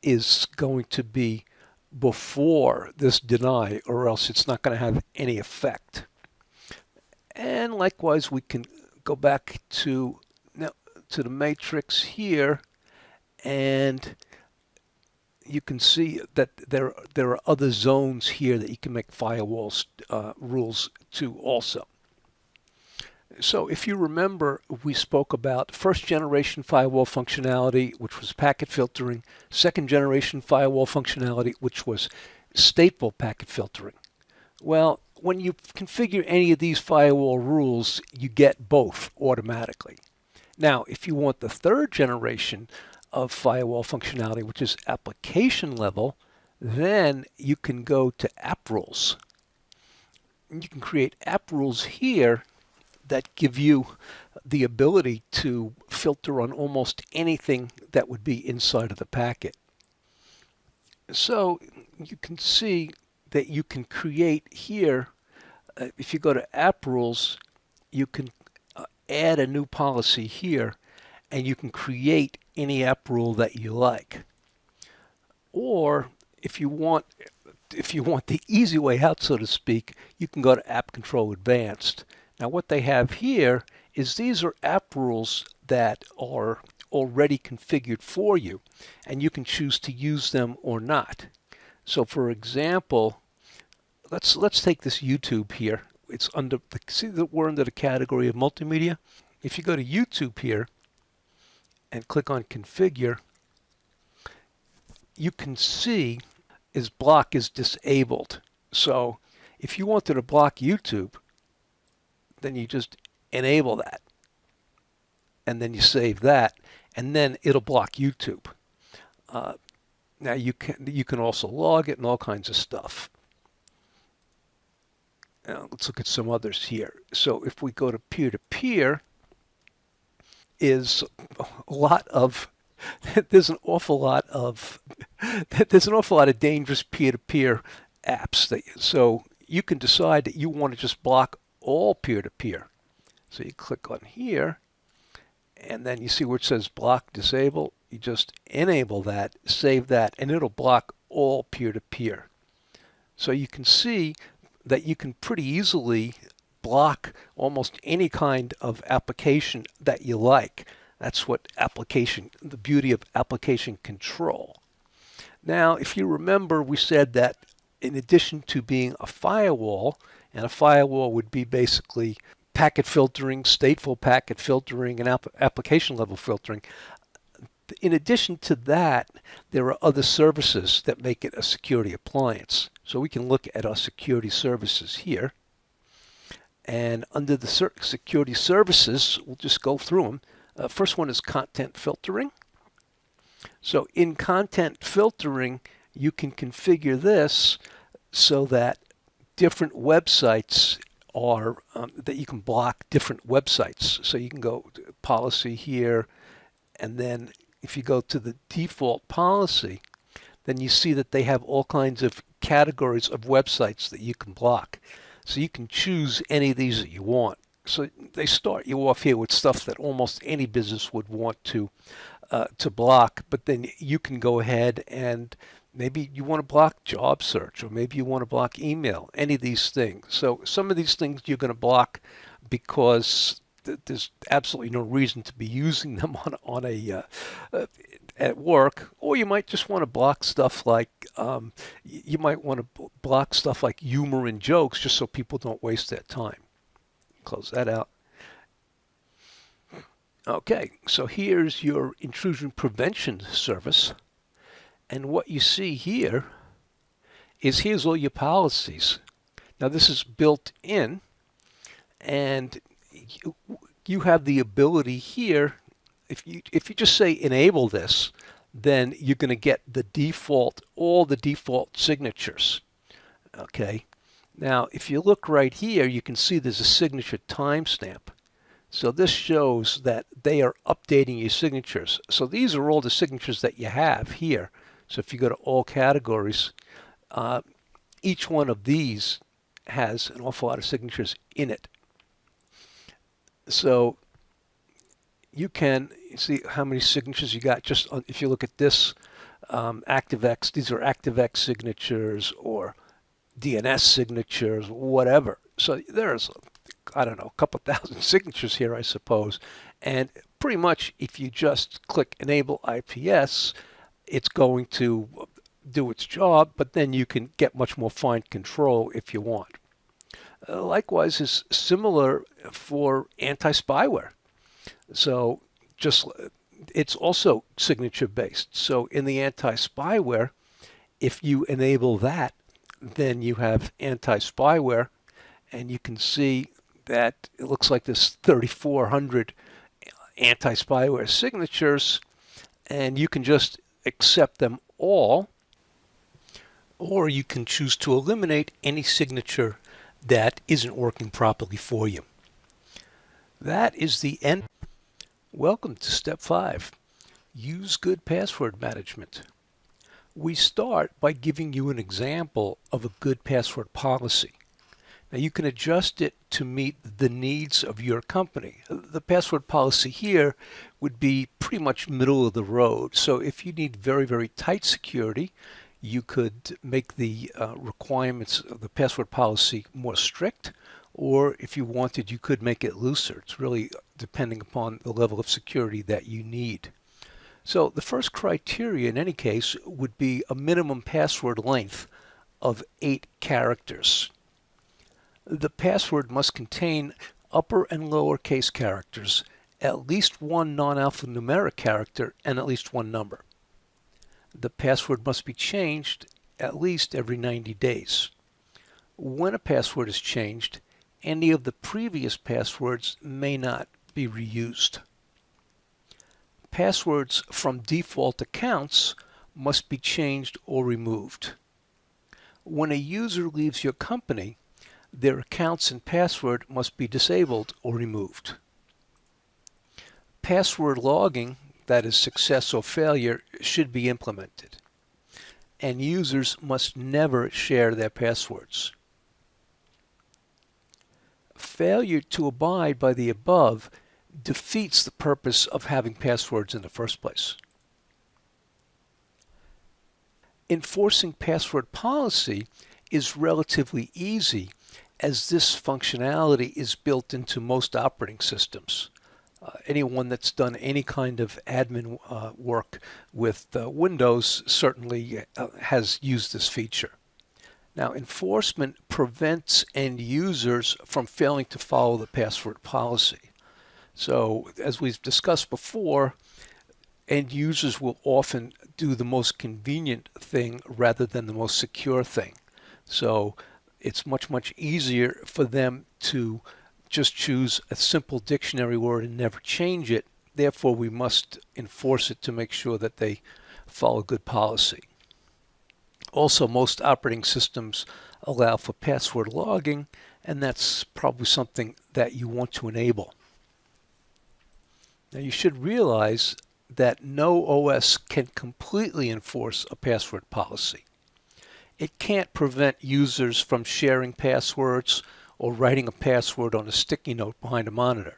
is going to be before this deny, or else it's not going to have any effect. And likewise, we can go back to the matrix here, and you can see that there are other zones here that you can make firewalls rules to also. So if you remember, we spoke about first generation firewall functionality, which was packet filtering, second generation firewall functionality, which was stateful packet filtering. Well, when you configure any of these firewall rules, you get both automatically. Now, if you want the third generation of firewall functionality, which is application level, then you can go to app rules. You can create app rules here that give you the ability to filter on almost anything that would be inside of the packet. So you can see that you can create here, if you go to app rules, you can add a new policy here, and you can create any app rule that you like. Or if you want the easy way out, so to speak, you can go to App Control Advanced. Now what they have here is these are app rules that are already configured for you, and you can choose to use them or not. So for example, let's take this YouTube here. It's under see that we're under the category of multimedia. If you go to YouTube here and click on configure, you can see block is disabled. So if you wanted to block YouTube, then you just enable that, and then you save that, and then it'll block YouTube. Now you can also log it and all kinds of stuff. Now let's look at some others here. So if we go to peer-to-peer, is a lot of there's an awful lot of dangerous peer-to-peer apps so you can decide that you want to just block all peer-to-peer. So you click on here, and then you see where it says block disable. You just enable that, save that, and it'll block all peer-to-peer. So you can see that you can pretty easily block almost any kind of application that you like. That's the beauty of application control. Now, if you remember, we said that in addition to being a firewall, and a firewall would be basically packet filtering, stateful packet filtering, and application level filtering. In addition to that, there are other services that make it a security appliance. So we can look at our security services here. And under the security services, we'll just go through them. First one is content filtering. So in content filtering, you can configure this so that different websites are, that you can block different websites. So you can go to policy here, and then if you go to the default policy, then you see that they have all kinds of categories of websites that you can block. So you can choose any of these that you want. So they start you off here with stuff that almost any business would want to block, but then you can go ahead and maybe you want to block job search, or maybe you want to block email, any of these things. So some of these things you're going to block because there's absolutely no reason to be using them on a at work, or you might just want to block stuff like you might want to block stuff like humor and jokes, just so people don't waste their time. Close that out. Okay, so here's your intrusion prevention service, and what you see here is here's all your policies. Now this is built in, and you have the ability here. If you just say enable this, then you're going to get all the default signatures. Okay. Now, if you look right here, you can see there's a signature timestamp. So this shows that they are updating your signatures. So these are all the signatures that you have here. So if you go to all categories, each one of these has an awful lot of signatures in it. So you can see how many signatures you got just on, if you look at this ActiveX. These are ActiveX signatures or DNS signatures, whatever. So there's, I don't know, a couple thousand signatures here, I suppose. And pretty much if you just click Enable IPS, it's going to do its job, but then you can get much more fine control if you want. Likewise is similar for anti-spyware. So just it's also signature based. So in the anti-spyware, if you enable that, then you have anti-spyware, and you can see that it looks like there's 3,400 anti-spyware signatures, and you can just accept them all, or you can choose to eliminate any signature that isn't working properly for you. That is the end. Welcome to step 5. Use good password management. We start by giving you an example of a good password policy. Now you can adjust it to meet the needs of your company. The password policy here would be pretty much middle of the road. So if you need very, very tight security, you could make the requirements of the password policy more strict, or if you wanted, you could make it looser. It's really depending upon the level of security that you need. So the first criteria in any case would be a minimum password length of 8 characters. The password must contain upper and lower case characters, at least one non-alphanumeric character, and at least one number. The password must be changed at least every 90 days. When a password is changed, any of the previous passwords may not be reused. Passwords from default accounts must be changed or removed. When a user leaves your company, their accounts and password must be disabled or removed. Password logging, that is success or failure, should be implemented. And users must never share their passwords. Failure to abide by the above defeats the purpose of having passwords in the first place. Enforcing password policy is relatively easy, as this functionality is built into most operating systems. Anyone that's done any kind of admin work with Windows certainly has used this feature. Now, enforcement prevents end users from failing to follow the password policy. So, as we've discussed before, end users will often do the most convenient thing rather than the most secure thing. So, it's much, much easier for them to just choose a simple dictionary word and never change it. Therefore, we must enforce it to make sure that they follow good policy. Also, most operating systems allow for password logging, and that's probably something that you want to enable. Now, you should realize that no OS can completely enforce a password policy. It can't prevent users from sharing passwords or writing a password on a sticky note behind a monitor.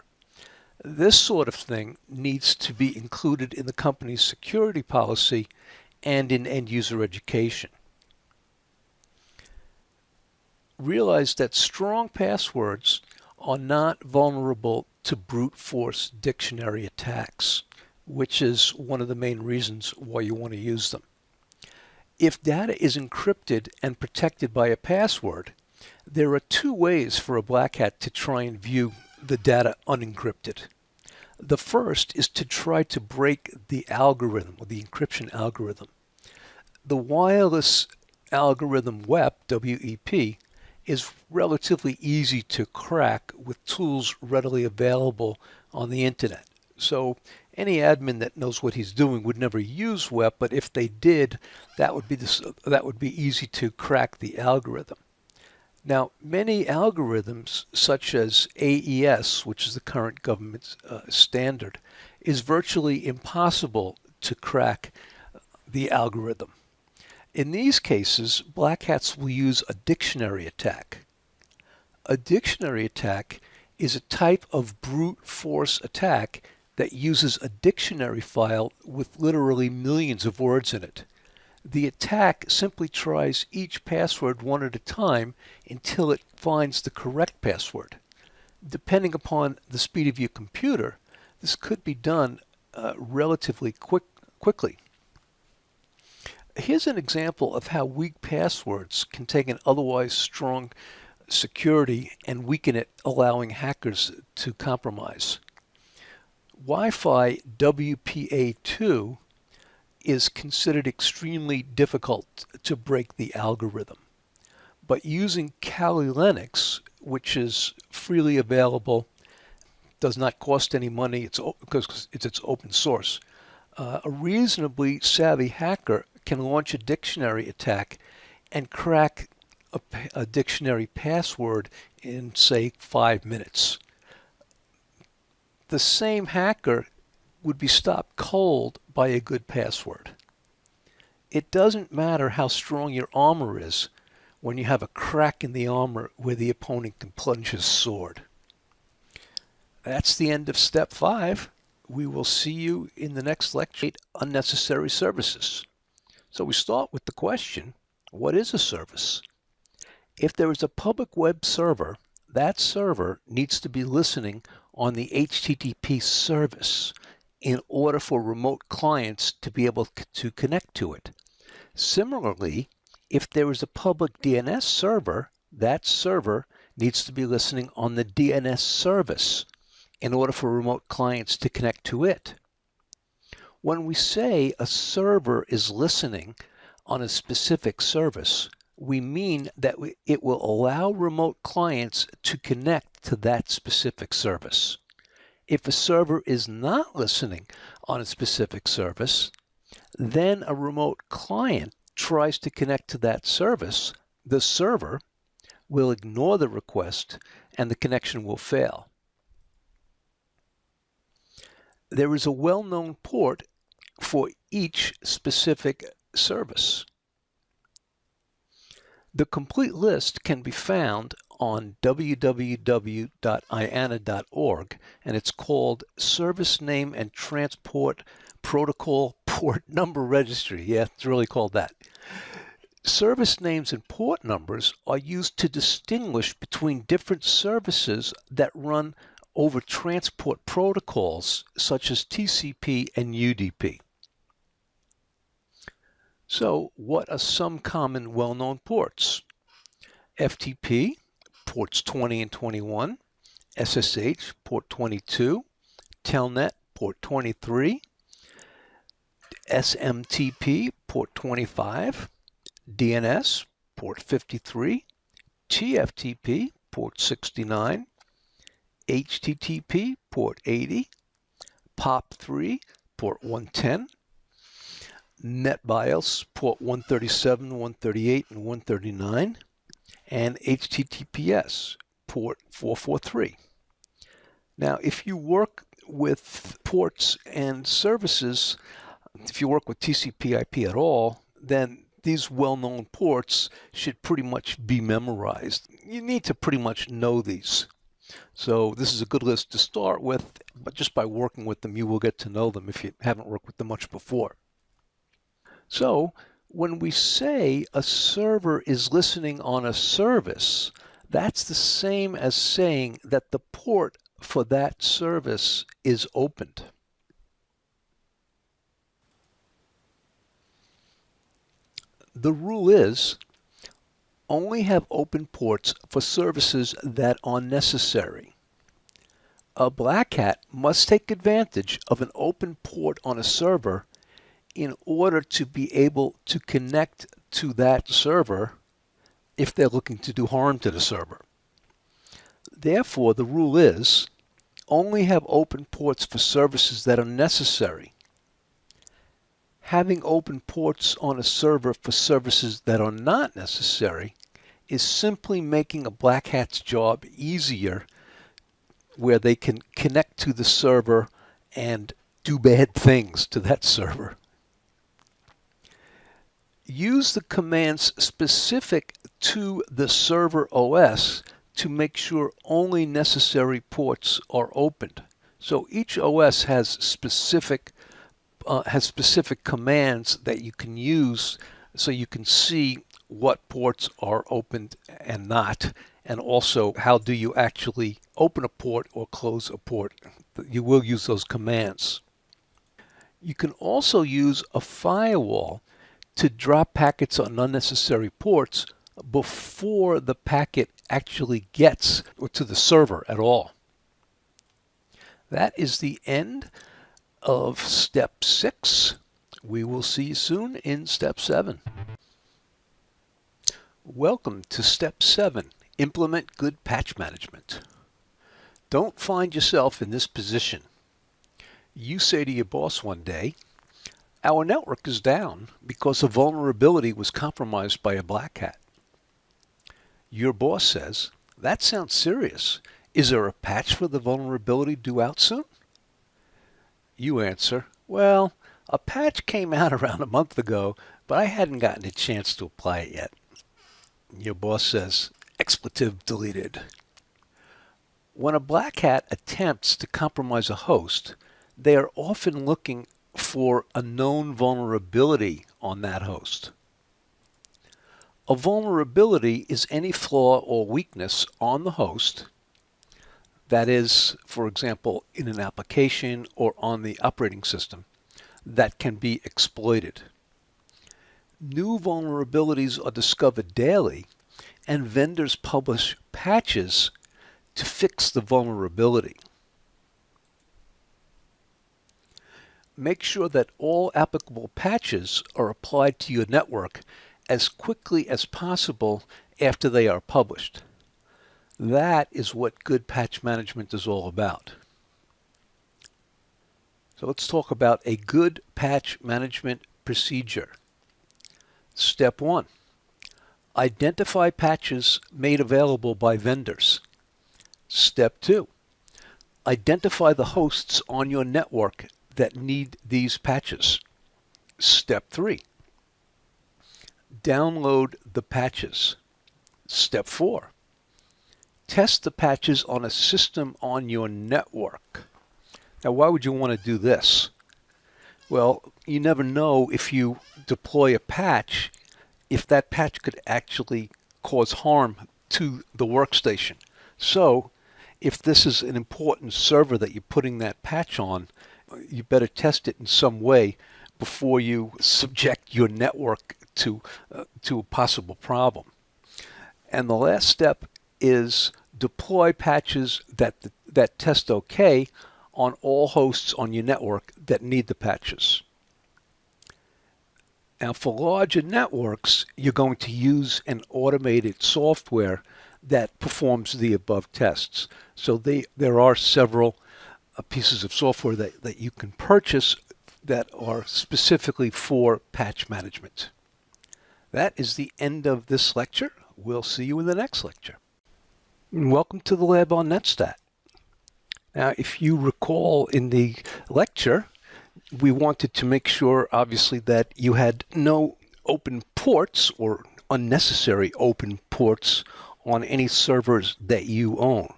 This sort of thing needs to be included in the company's security policy and in end user education. Realize that strong passwords are not vulnerable to brute force dictionary attacks, which is one of the main reasons why you want to use them. If data is encrypted and protected by a password, there are 2 ways for a black hat to try and view the data unencrypted. The first is to try to break the algorithm, or the encryption algorithm. The wireless algorithm WEP, W-E-P, is relatively easy to crack with tools readily available on the internet. So any admin that knows what he's doing would never use WEP, but if they did, that would be easy to crack the algorithm. Now, many algorithms, such as AES, which is the current government standard, is virtually impossible to crack the algorithm. In these cases, black hats will use a dictionary attack. A dictionary attack is a type of brute force attack that uses a dictionary file with literally millions of words in it. The attack simply tries each password one at a time until it finds the correct password. Depending upon the speed of your computer, this could be done relatively quickly. Here's an example of how weak passwords can take an otherwise strong security and weaken it, allowing hackers to compromise. Wi-Fi WPA2 is considered extremely difficult to break the algorithm. But using Kali Linux, which is freely available, does not cost any money because it's open source, a reasonably savvy hacker can launch a dictionary attack and crack a dictionary password in, say, 5 minutes. The same hacker would be stopped cold by a good password. It doesn't matter how strong your armor is when you have a crack in the armor where the opponent can plunge his sword. That's the end of step 5. We will see you in the next lecture. Unnecessary services. So we start with the question, what is a service? If there is a public web server, that server needs to be listening on the HTTP service in order for remote clients to be able to connect to it. Similarly, if there is a public DNS server, that server needs to be listening on the DNS service in order for remote clients to connect to it. When we say a server is listening on a specific service, we mean that it will allow remote clients to connect to that specific service. If a server is not listening on a specific service, then a remote client tries to connect to that service, the server will ignore the request and the connection will fail. There is a well-known port for each specific service. The complete list can be found on www.iana.org, and it's called Service Name and Transport Protocol Port Number Registry. Yeah, it's really called that. Service names and port numbers are used to distinguish between different services that run over transport protocols such as TCP and UDP. So, what are some common well-known ports? FTP, ports 20 and 21, SSH, port 22, Telnet, port 23, SMTP, port 25, DNS, port 53, TFTP, port 69, HTTP, port 80, POP3, port 110, NetBIOS, port 137, 138, and 139, and HTTPS, port 443. Now, if you work with ports and services, if you work with TCP/IP at all, then these well-known ports should pretty much be memorized. You need to pretty much know these. So this is a good list to start with, but just by working with them, you will get to know them if you haven't worked with them much before. So when we say a server is listening on a service, that's the same as saying that the port for that service is opened. The rule is only have open ports for services that are necessary. A black hat must take advantage of an open port on a server in order to be able to connect to that server if they're looking to do harm to the server. Therefore, the rule is only have open ports for services that are necessary. Having open ports on a server for services that are not necessary is simply making a black hat's job easier, where they can connect to the server and do bad things to that server. Use the commands specific to the server OS to make sure only necessary ports are opened. So each OS has specific commands that you can use so you can see what ports are opened and not, and also how do you actually open a port or close a port. You will use those commands. You can also use a firewall to drop packets on unnecessary ports before the packet actually gets to the server at all. That is the end of step 6. We will see you soon in step 7. Welcome to step 7. Implement good patch management. Don't find yourself in this position. You say to your boss one day, "Our network is down because a vulnerability was compromised by a black hat." Your boss says, "That sounds serious. Is there a patch for the vulnerability due out soon?" You answer, "Well, a patch came out around a month ago, but I hadn't gotten a chance to apply it yet." Your boss says, "Expletive deleted." When a black hat attempts to compromise a host, they are often looking for a known vulnerability on that host. A vulnerability is any flaw or weakness on the host, that is, for example, in an application or on the operating system, that can be exploited. New vulnerabilities are discovered daily, and vendors publish patches to fix the vulnerability. Make sure that all applicable patches are applied to your network as quickly as possible after they are published. That is what good patch management is all about. So let's talk about a good patch management procedure. Step 1. Identify patches made available by vendors. Step 2. Identify the hosts on your network that need these patches. Step 3. Download the patches. Step 4. Test the patches on a system on your network. Now, why would you want to do this? Well, you never know if you deploy a patch, if that patch could actually cause harm to the workstation. So, if this is an important server that you're putting that patch on, you better test it in some way before you subject your network to a possible problem. And the last step is deploy patches that test okay on all hosts on your network that need the patches. Now, for larger networks, you're going to use an automated software that performs the above tests. So there are several pieces of software that you can purchase that are specifically for patch management. That is the end of this lecture. We'll see you in the next lecture. Welcome to the lab on NetStat. Now, if you recall in the lecture, we wanted to make sure, obviously, that you had no open ports or unnecessary open ports on any servers that you own.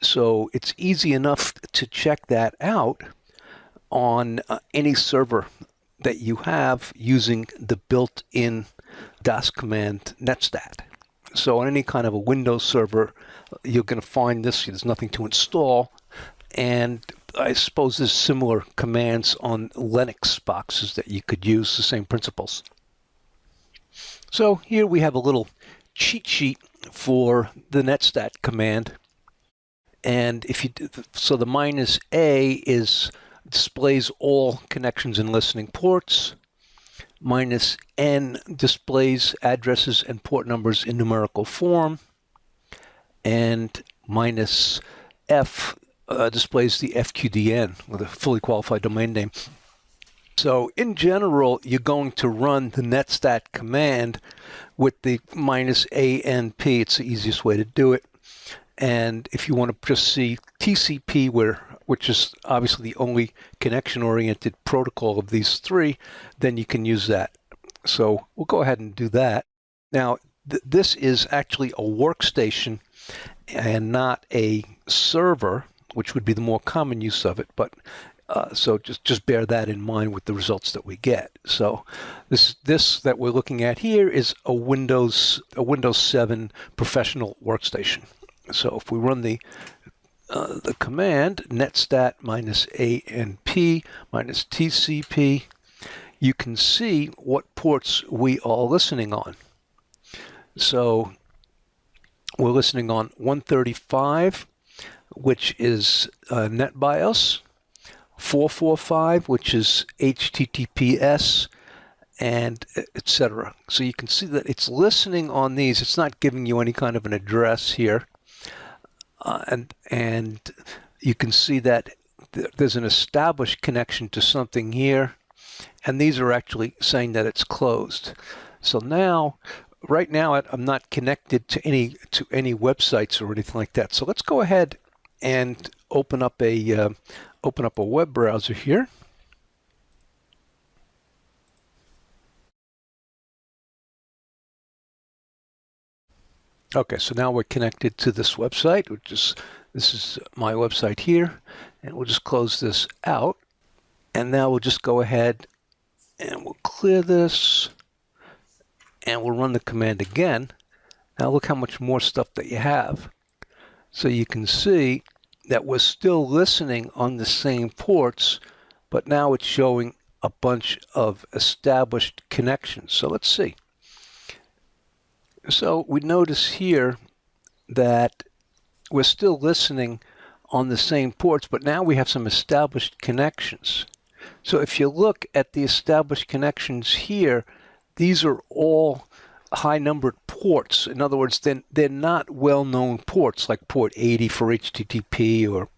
So it's easy enough to check that out on any server that you have using the built-in DOS command netstat. So on any kind of a Windows server, you're going to find this. There's nothing to install. And I suppose there's similar commands on Linux boxes that you could use, the same principles. So here we have a little cheat sheet for the netstat command. And so the -A displays all connections and listening ports. -N displays addresses and port numbers in numerical form. And -F displays the FQDN, or the fully qualified domain name. So in general, you're going to run the netstat command with the -ANP. It's the easiest way to do it. And if you want to just see TCP, which is obviously the only connection-oriented protocol of these three, then you can use that. So we'll go ahead and do that. Now, this is actually a workstation and not a server, which would be the more common use of it, but so just bear that in mind with the results that we get. So this that we're looking at here is a Windows 7 professional workstation. So if we run the command netstat -ANP -TCP, you can see what ports we are listening on. So we're listening on 135, which is NetBIOS, 445, which is HTTPS, and etc. So you can see that it's listening on these. It's not giving you any kind of an address here. And you can see that there's an established connection to something here, and these are actually saying that it's closed. So now, right now, I'm not connected to any websites or anything like that. So let's go ahead and open up a web browser here. Okay, so now we're connected to this website, this is my website here, and we'll just close this out. And now we'll just go ahead and we'll clear this, and we'll run the command again. Now look how much more stuff that you have. So you can see that we're still listening on the same ports, but now it's showing a bunch of established connections. So let's see. So we notice here that we're still listening on the same ports, but now we have some established connections. So if you look at the established connections here, these are all high-numbered ports. In other words, they're not well-known ports like port 80 for HTTP or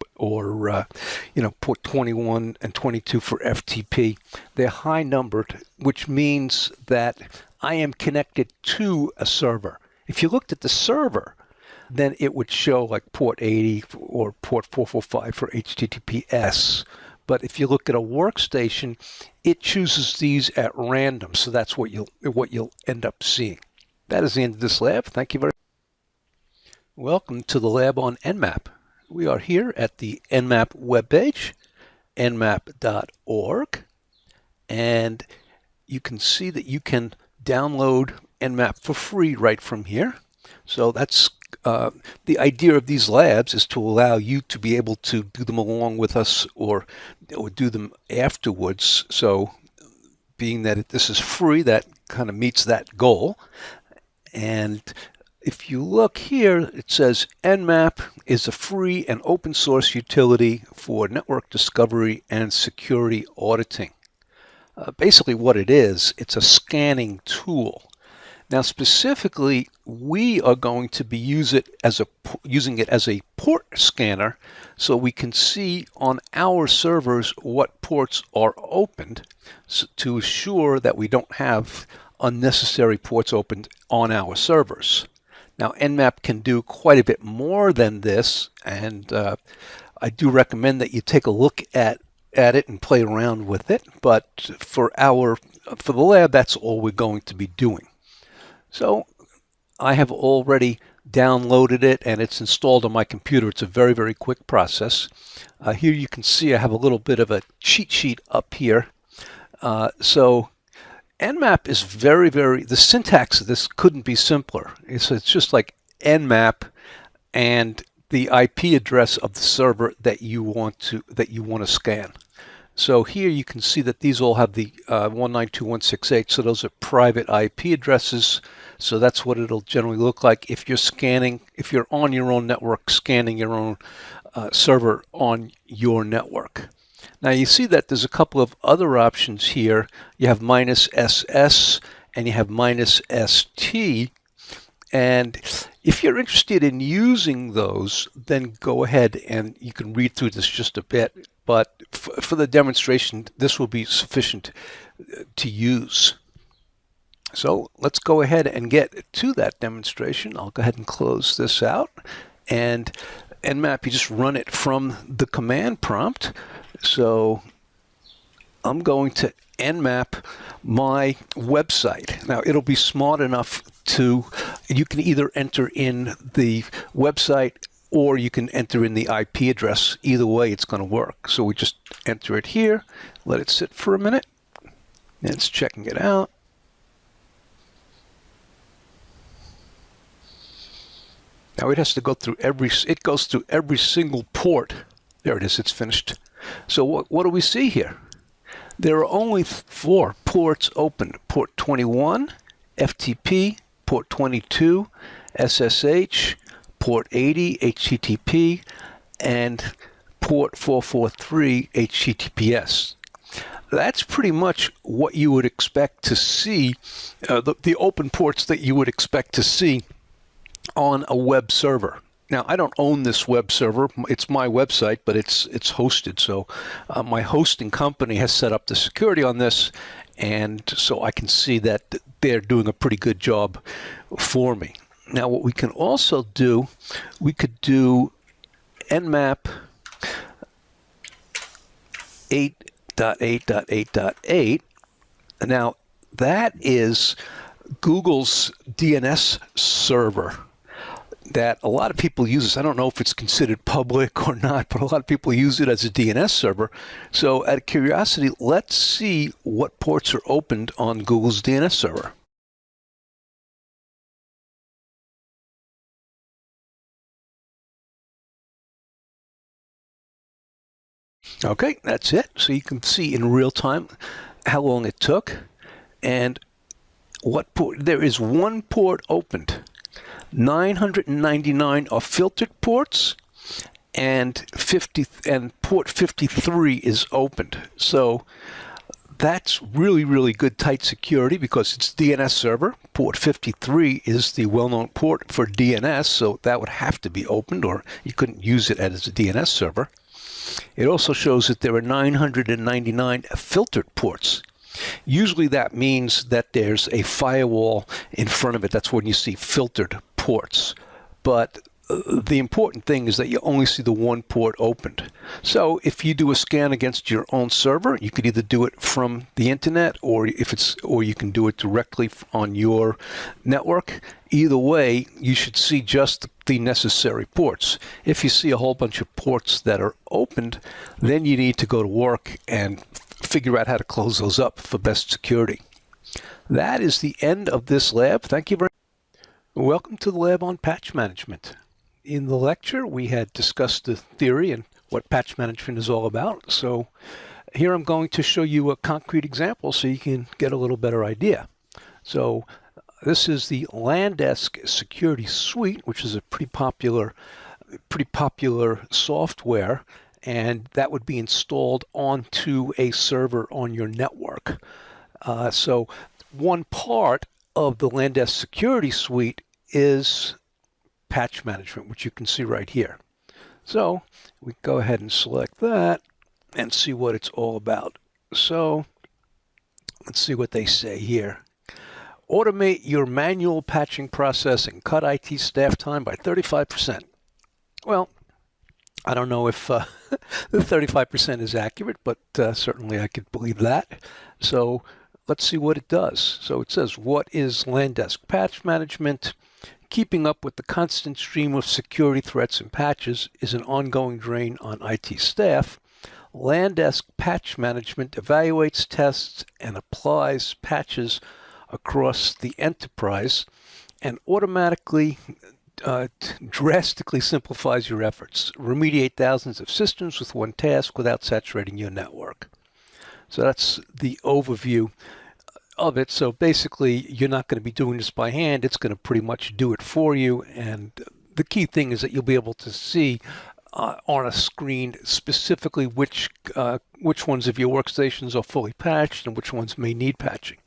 port 21 and 22 for FTP. They're high-numbered, which means that I am connected to a server. If you looked at the server, then it would show like port 80 or port 445 for HTTPS. But if you look at a workstation, it chooses these at random. So that's what you'll end up seeing. That is the end of this lab. Thank you very much. Welcome to the lab on Nmap. We are here at the Nmap webpage, nmap.org. And you can see that you can download Nmap for free right from here. So that's the idea of these labs is to allow you to be able to do them along with us or do them afterwards. So being that this is free, that kind of meets that goal. And if you look here, it says Nmap is a free and open source utility for network discovery and security auditing. Basically what it is, it's a scanning tool. Now specifically, we are going to be using it as a port scanner so we can see on our servers what ports are opened to assure that we don't have unnecessary ports opened on our servers. Now Nmap can do quite a bit more than this, and I do recommend that you take a look at it and play around with it, but for the lab, that's all we're going to be doing. So I have already downloaded it and it's installed on my computer. It's a very, very quick process. Here you can see I have a little bit of a cheat sheet up here. So Nmap is the syntax of this couldn't be simpler. It's just like Nmap and the IP address of the server that you want to scan. So here you can see that these all have the 192.168, so those are private IP addresses. So that's what it'll generally look like if you're on your own network, scanning your own server on your network. Now you see that there's a couple of other options here. You have -SS and you have -ST. And if you're interested in using those, then go ahead and you can read through this just a bit. But for the demonstration, this will be sufficient to use. So let's go ahead and get to that demonstration. I'll go ahead and close this out. And Nmap, you just run it from the command prompt. So I'm going to Nmap my website. Now it'll be smart enough you can either enter in the website or you can enter in the IP address. Either way, it's going to work. So we just enter it here, let it sit for a minute, and it's checking it out. Now it has to go through it goes through every single port. There it is, it's finished. So what do we see here? There are only 4 ports open. Port 21, FTP, port 22, SSH, port 80, HTTP, and port 443, HTTPS. That's pretty much what you would expect to see, the open ports that you would expect to see on a web server. Now, I don't own this web server. It's my website, but it's hosted. So my hosting company has set up the security on this, and so I can see that they're doing a pretty good job for me. Now, what we can also do, we could do nmap 8.8.8.8. Now, that is Google's DNS server that a lot of people use this. I don't know if it's considered public or not, but a lot of people use it as a DNS server. So out of curiosity, let's see what ports are opened on Google's DNS server. Okay, that's it. So you can see in real time how long it took and what port. There is 1 port opened. 999 are filtered ports, and port 53 is opened. So that's really, really good tight security because it's DNS server. Port 53 is the well-known port for DNS, so that would have to be opened, or you couldn't use it as a DNS server. It also shows that there are 999 filtered ports. Usually that means that there's a firewall in front of it. That's when you see filtered ports. But the important thing is that you only see the 1 port opened. So if you do a scan against your own server, you could either do it from the internet, or you can do it directly on your network. Either way, you should see just the necessary ports. If you see a whole bunch of ports that are opened, then you need to go to work and figure out how to close those up for best security. That is the end of this lab. Thank you very much. Welcome to the lab on patch management. In the lecture, we had discussed the theory and what patch management is all about. So here I'm going to show you a concrete example so you can get a little better idea. So this is the Landesk Security Suite, which is a pretty popular software, and that would be installed onto a server on your network. So one part of the Landesk Security Suite is patch management, which you can see right here. So we go ahead and select that and see what it's all about. So let's see what they say here. Automate your manual patching process and cut IT staff time by 35%. Well, I don't know if the 35% is accurate, but certainly I could believe that. So let's see what it does. So it says, what is Landesk Patch Management? Keeping up with the constant stream of security threats and patches is an ongoing drain on IT staff. Landesk Patch Management evaluates, tests, and applies patches across the enterprise and automatically drastically simplifies your efforts. Remediate thousands of systems with one task without saturating your network. So that's the overview of it. So basically, you're not going to be doing this by hand. It's going to pretty much do it for you. And the key thing is that you'll be able to see on a screen specifically which ones of your workstations are fully patched and which ones may need patching.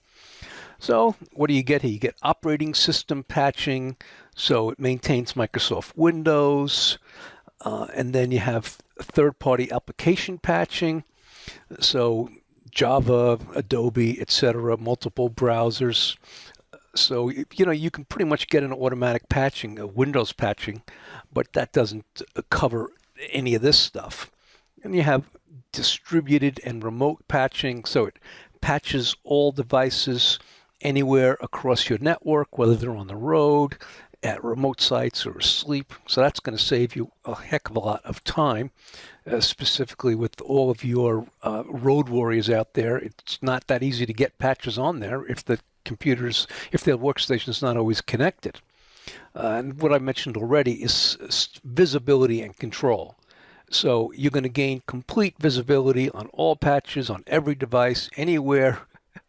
So what do you get here? You get operating system patching. So it maintains Microsoft Windows. And then you have third-party application patching. So Java, Adobe, etc., multiple browsers. So, you can pretty much get an automatic patching, a Windows patching, but that doesn't cover any of this stuff. And you have distributed and remote patching. So it patches all devices anywhere across your network, whether they're on the road, at remote sites or asleep. So that's going to save you a heck of a lot of time, specifically with all of your road warriors out there. It's not that easy to get patches on there if the workstation is not always connected. And what I mentioned already is visibility and control. So you're going to gain complete visibility on all patches on every device, anywhere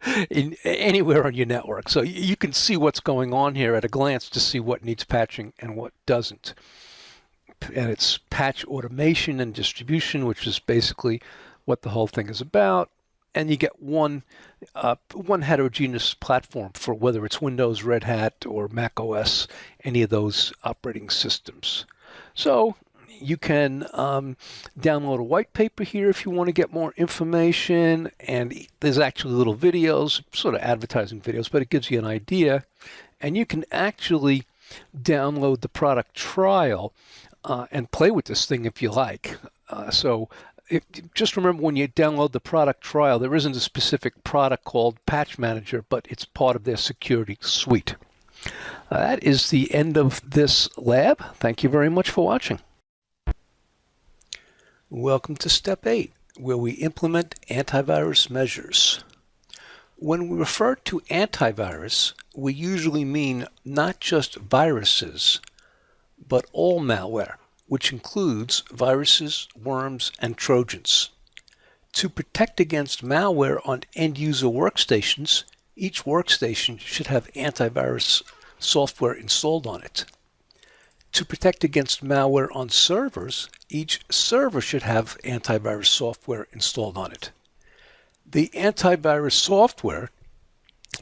on your network. So you can see what's going on here at a glance to see what needs patching and what doesn't. And it's patch automation and distribution, which is basically what the whole thing is about. And you get one heterogeneous platform for whether it's Windows, Red Hat, or Mac OS, any of those operating systems. So you can download a white paper here if you want to get more information, and there's actually little videos, sort of advertising videos, but it gives you an idea. And you can actually download the product trial and play with this thing if you like. Just remember, when you download the product trial, there isn't a specific product called Patch Manager, but it's part of their security suite. That is the end of this lab. Thank you very much for watching. Welcome to Step 8, where we implement antivirus measures. When we refer to antivirus, we usually mean not just viruses, but all malware, which includes viruses, worms, and Trojans. To protect against malware on end-user workstations, each workstation should have antivirus software installed on it. To protect against malware on servers, each server should have antivirus software installed on it. The antivirus software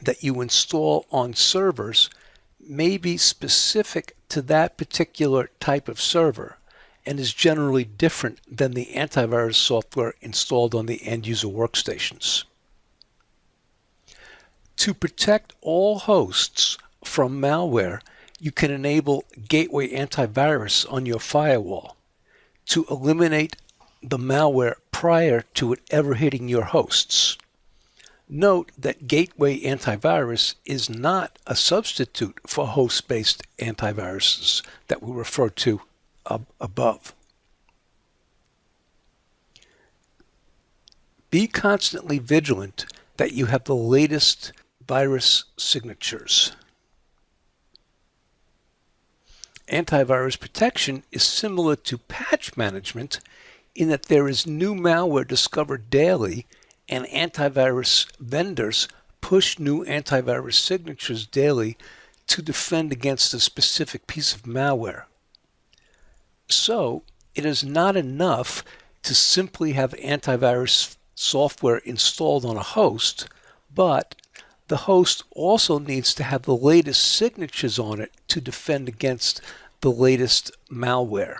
that you install on servers may be specific to that particular type of server and is generally different than the antivirus software installed on the end-user workstations. To protect all hosts from malware, you can enable Gateway Antivirus on your firewall to eliminate the malware prior to it ever hitting your hosts. Note that Gateway Antivirus is not a substitute for host-based antiviruses that we referred to above. Be constantly vigilant that you have the latest virus signatures. Antivirus protection is similar to patch management in that there is new malware discovered daily, and antivirus vendors push new antivirus signatures daily to defend against a specific piece of malware. So it is not enough to simply have antivirus software installed on a host, but the host also needs to have the latest signatures on it to defend against the latest malware.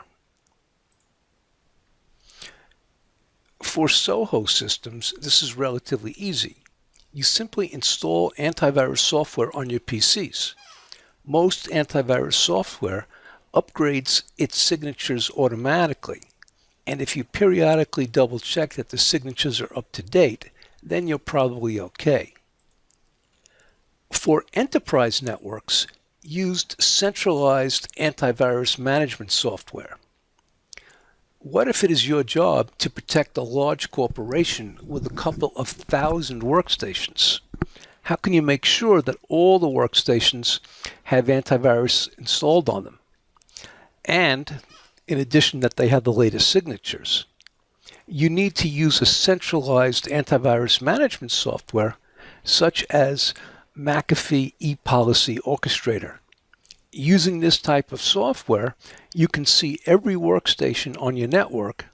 For Soho systems, this is relatively easy. You simply install antivirus software on your PCs. Most antivirus software upgrades its signatures automatically, and if you periodically double check that the signatures are up to date, then you're probably okay. For enterprise networks, used centralized antivirus management software. What if it is your job to protect a large corporation with a couple of thousand workstations? How can you make sure that all the workstations have antivirus installed on them? And in addition, that they have the latest signatures. You need to use a centralized antivirus management software such as McAfee ePolicy Orchestrator. Using this type of software, you can see every workstation on your network,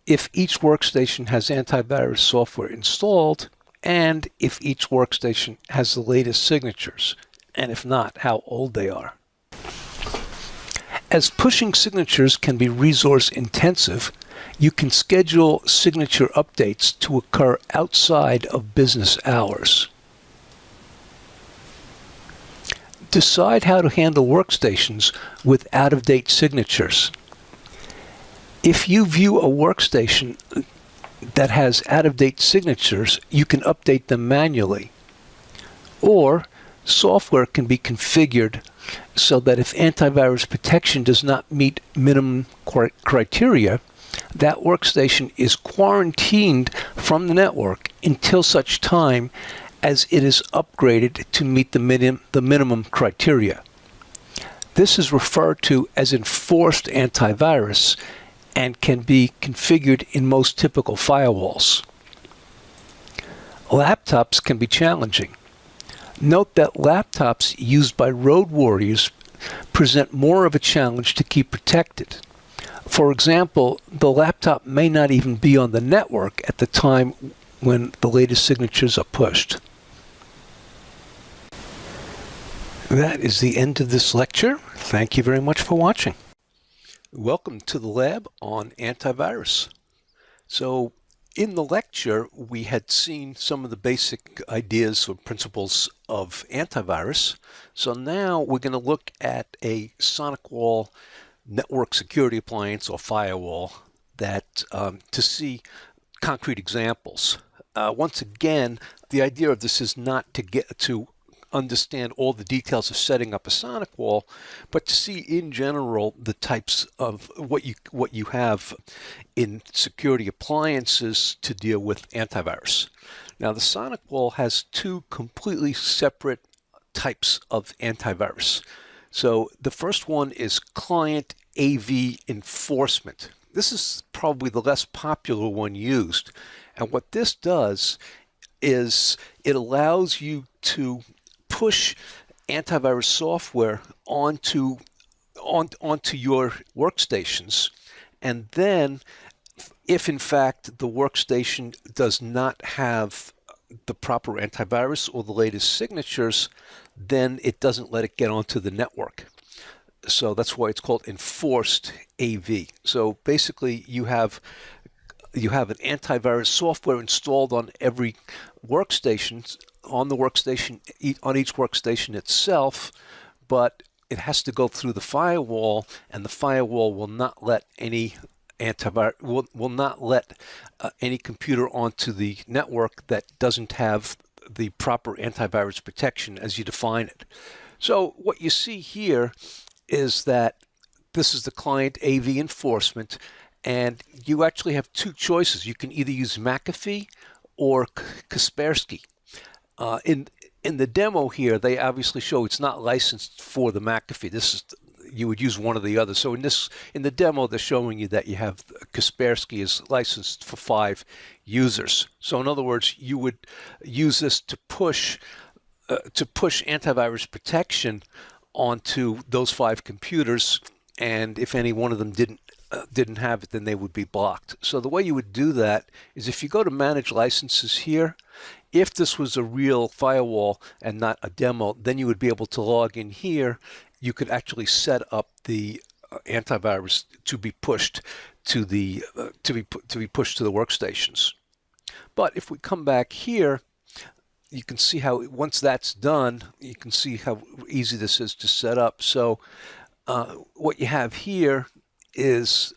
if each workstation has antivirus software installed, and if each workstation has the latest signatures, and if not, how old they are. As pushing signatures can be resource intensive, you can schedule signature updates to occur outside of business hours. Decide how to handle workstations with out-of-date signatures. If you view a workstation that has out-of-date signatures, you can update them manually. Or software can be configured so that if antivirus protection does not meet minimum criteria, that workstation is quarantined from the network until such time as it is upgraded to meet the minimum criteria. This is referred to as enforced antivirus and can be configured in most typical firewalls. Laptops can be challenging. Note that laptops used by road warriors present more of a challenge to keep protected. For example, the laptop may not even be on the network at the time when the latest signatures are pushed. That is the end of this lecture. Thank you very much for watching. Welcome to the lab on antivirus. So in the lecture, we had seen some of the basic ideas or principles of antivirus. So now we're going to look at a SonicWall network security appliance or firewall that to see concrete examples. Once again, the idea of this is not to get to understand all the details of setting up a SonicWall, but to see in general the types of what you have in security appliances to deal with antivirus. Now the SonicWall has two completely separate types of antivirus. So the first one is client AV enforcement. This is probably the less popular one used, and what this does is it allows you to push antivirus software onto your workstations, and then if in fact the workstation does not have the proper antivirus or the latest signatures, then it doesn't let it get onto the network. So that's why it's called enforced AV. So basically you have an antivirus software installed on every workstation, on each workstation itself, but it has to go through the firewall, and the firewall will not let any will not let any computer onto the network that doesn't have the proper antivirus protection as you define it. So what you see here is that this is the client AV enforcement, and you actually have two choices. You can either use McAfee or Kaspersky. In the demo here, they obviously show it's not licensed for the McAfee. You would use one or the other. So in the demo, they're showing you that you have Kaspersky is licensed for 5 users. So in other words, you would use this to push antivirus protection onto those 5 computers, and if any one of them didn't have it, then they would be blocked. So the way you would do that is if you go to manage licenses here, if this was a real firewall and not a demo, then you would be able to log in here. You could actually set up the antivirus to be pushed to the workstations. But if we come back here, you can see how once that's done, you can see how easy this is to set up. So what you have here is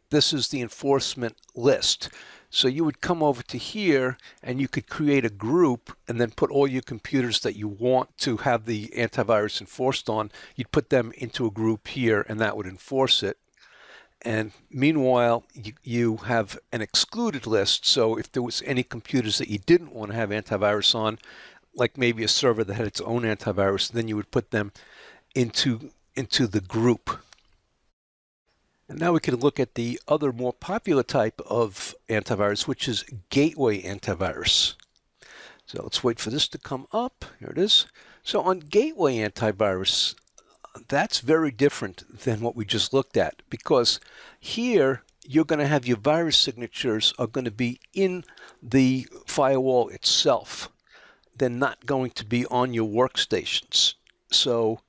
this is the enforcement list. So you would come over to here and you could create a group and then put all your computers that you want to have the antivirus enforced on. You'd put them into a group here and that would enforce it. And meanwhile, you have an excluded list. So if there was any computers that you didn't want to have antivirus on, like maybe a server that had its own antivirus, then you would put them into the group. And now we can look at the other more popular type of antivirus, which is gateway antivirus. So let's wait for this to come up. Here it is. So on gateway antivirus, that's very different than what we just looked at, because here you're going to have your virus signatures are going to be in the firewall itself. They're not going to be on your workstations. So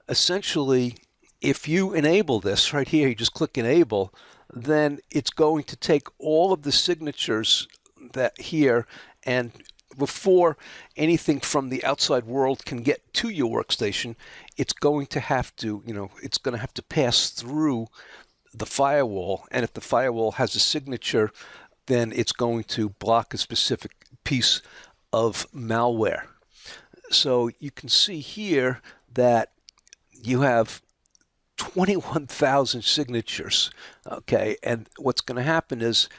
essentially, if you enable this right here, you just click enable, then it's going to take all of the signatures that here, and before anything from the outside world can get to your workstation, it's going to have to, it's going to have to pass through the firewall. And if the firewall has a signature, then it's going to block a specific piece of malware. So you can see here that you have 21,000 signatures, okay? And what's going to happen is,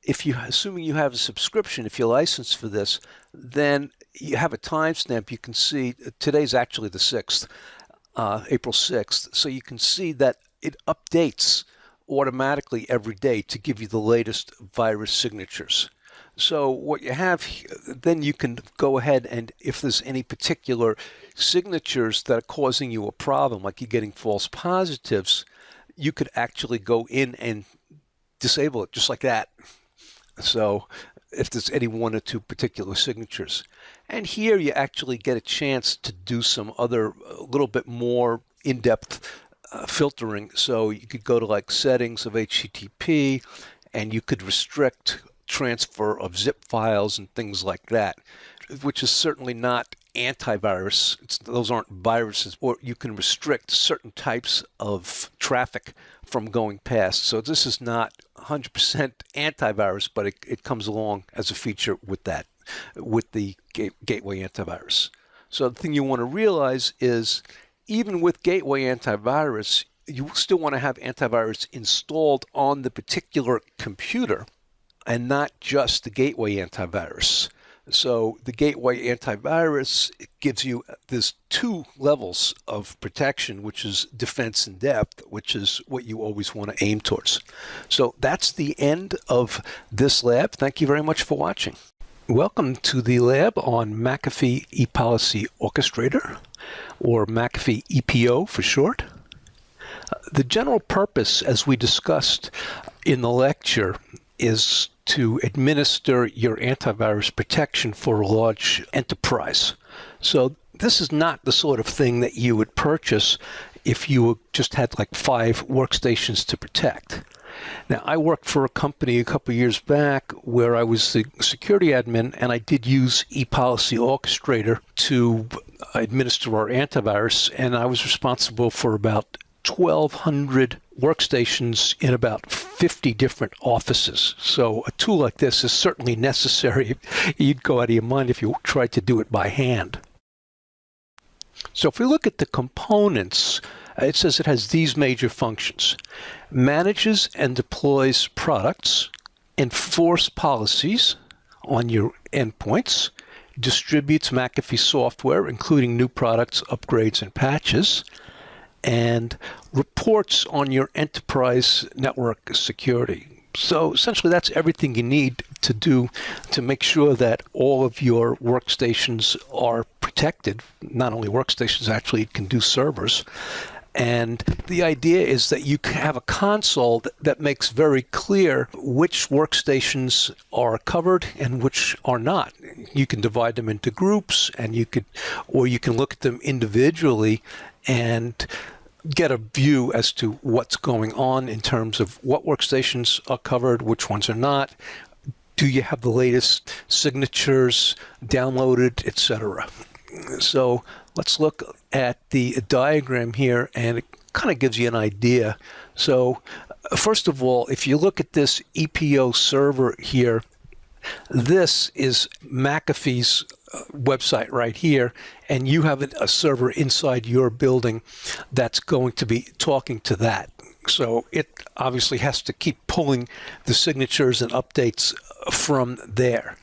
assuming you have a subscription, if you're licensed for this, then you have a timestamp. You can see today's actually the 6th, April 6th. So you can see that it updates automatically every day to give you the latest virus signatures. So what you have, then you can go ahead and if there's any particular signatures that are causing you a problem, like you're getting false positives, you could actually go in and disable it just like that. So if there's any one or two particular signatures. And here you actually get a chance to do some other, a little bit more in-depth filtering. So you could go to like settings of HTTP and you could restrict transfer of zip files and things like that, which is certainly not antivirus. Those aren't viruses, or you can restrict certain types of traffic from going past. So this is not 100% antivirus, but it comes along as a feature with that, with the gateway antivirus. So the thing you want to realize is even with gateway antivirus, you still want to have antivirus installed on the particular computer and not just the gateway antivirus. So the gateway antivirus gives you there's two levels of protection, which is defense in depth, which is what you always want to aim towards. So that's the end of this lab. Thank you very much for watching. Welcome to the lab on McAfee ePolicy Orchestrator, or McAfee EPO for short. The general purpose, as we discussed in the lecture, is to administer your antivirus protection for a large enterprise. So this is not the sort of thing that you would purchase if you just had like 5 workstations to protect. Now, I worked for a company a couple of years back where I was the security admin, and I did use ePolicy Orchestrator to administer our antivirus, and I was responsible for about 1,200 workstations in about 50 different offices. So a tool like this is certainly necessary. You'd go out of your mind if you tried to do it by hand. So if we look at the components, it says it has these major functions: manages and deploys products, enforce policies on your endpoints, distributes McAfee software, including new products, upgrades, and patches, and reports on your enterprise network security. So essentially that's everything you need to do to make sure that all of your workstations are protected. Not only workstations, actually it can do servers. And the idea is that you have a console that makes very clear which workstations are covered and which are not. You can divide them into groups, and you can look at them individually and get a view as to what's going on in terms of what workstations are covered, which ones are not. Do you have the latest signatures downloaded, etc. So let's look at the diagram here, and it kind of gives you an idea. So first of all, if you look at this EPO server here, this is McAfee's website right here, and you have a server inside your building that's going to be talking to that. So it obviously has to keep pulling the signatures and updates from there.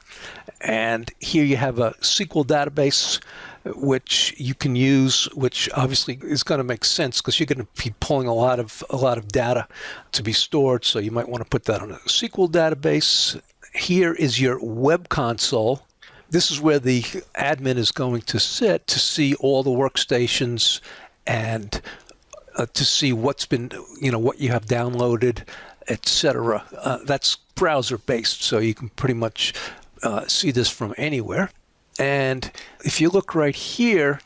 And here you have a SQL database which you can use, which obviously is going to make sense because you're going to be pulling a lot of data to be stored. So you might want to put that on a SQL database. Here is your web console. This is where the admin is going to sit to see all the workstations and to see what's been, what you have downloaded, etc. That's browser based, so you can pretty much see this from anywhere. And if you look right here,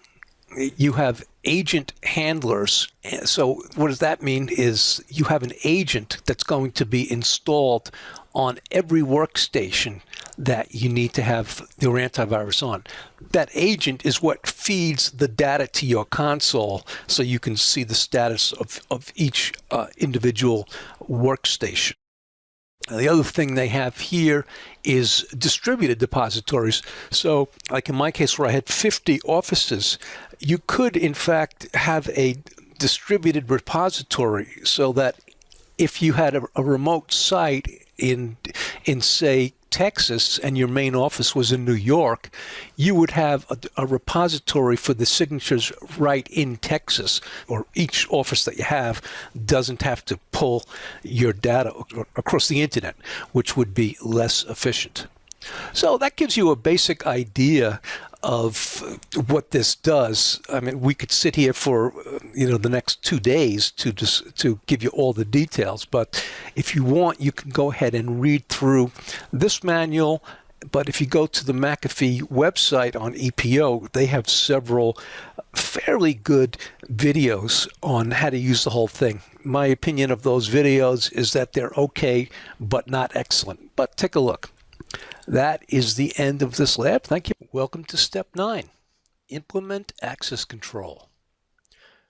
you have agent handlers. So what does that mean is you have an agent that's going to be installed on every workstation that you need to have your antivirus on. That agent is what feeds the data to your console so you can see the status of each individual workstation. The other thing they have here is distributed depositories. So like in my case where I had 50 offices, you could in fact have a distributed repository so that if you had a remote site in say Texas and your main office was in New York, you would have a repository for the signatures right in Texas, or each office that you have doesn't have to pull your data across the internet, which would be less efficient. So that gives you a basic idea of what this does. I mean, we could sit here for the next 2 days to give you all the details, but if you want, you can go ahead and read through this manual. But if you go to the McAfee website on EPO, they have several fairly good videos on how to use the whole thing. My opinion of those videos is that they're okay, but not excellent. But take a look. That is the end of this lab. Thank you. Welcome to step 9, implement access control.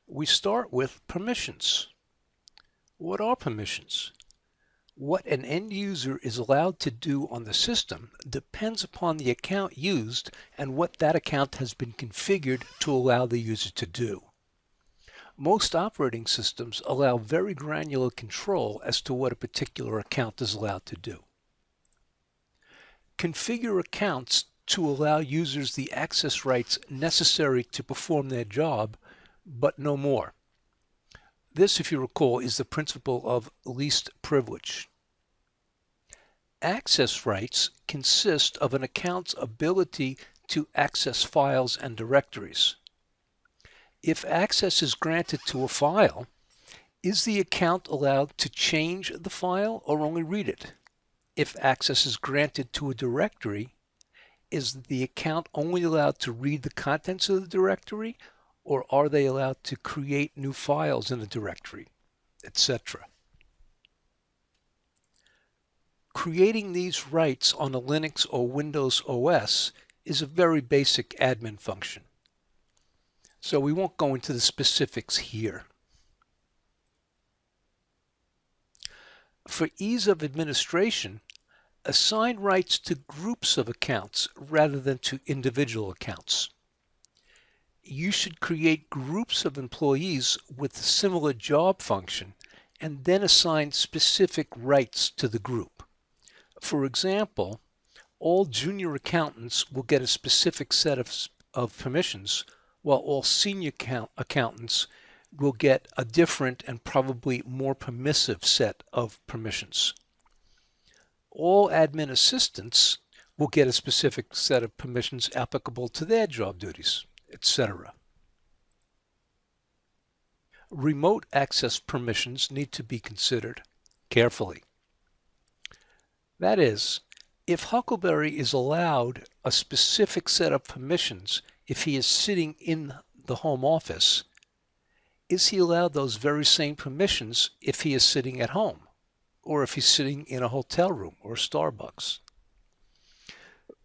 We start with permissions. What are permissions? What an end user is allowed to do on the system depends upon the account used and what that account has been configured to allow the user to do. Most operating systems allow very granular control as to what a particular account is allowed to do. Configure accounts to allow users the access rights necessary to perform their job, but no more. This, if you recall, is the principle of least privilege. Access rights consist of an account's ability to access files and directories. If access is granted to a file, is the account allowed to change the file or only read it? If access is granted to a directory, is the account only allowed to read the contents of the directory, or are they allowed to create new files in the directory, etc.? Creating these rights on a Linux or Windows OS is a very basic admin function. So we won't go into the specifics here. For ease of administration, assign rights to groups of accounts rather than to individual accounts. You should create groups of employees with a similar job function and then assign specific rights to the group. For example, all junior accountants will get a specific set of permissions, while all senior accountants will get a different and probably more permissive set of permissions. All admin assistants will get a specific set of permissions applicable to their job duties, etc. Remote access permissions need to be considered carefully. That is, if Huckleberry is allowed a specific set of permissions if he is sitting in the home office, is he allowed those very same permissions if he is sitting at home, or if he's sitting in a hotel room or Starbucks?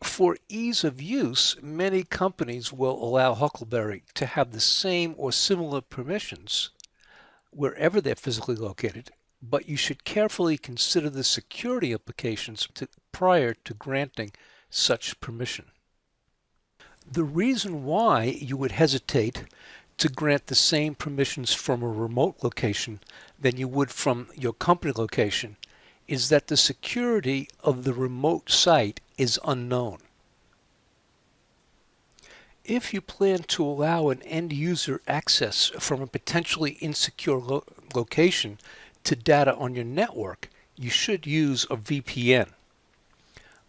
For ease of use, many companies will allow Huckleberry to have the same or similar permissions wherever they're physically located, but you should carefully consider the security implications prior to granting such permission. The reason why you would hesitate to grant the same permissions from a remote location than you would from your company location is that the security of the remote site is unknown. If you plan to allow an end user access from a potentially insecure location to data on your network, you should use a VPN.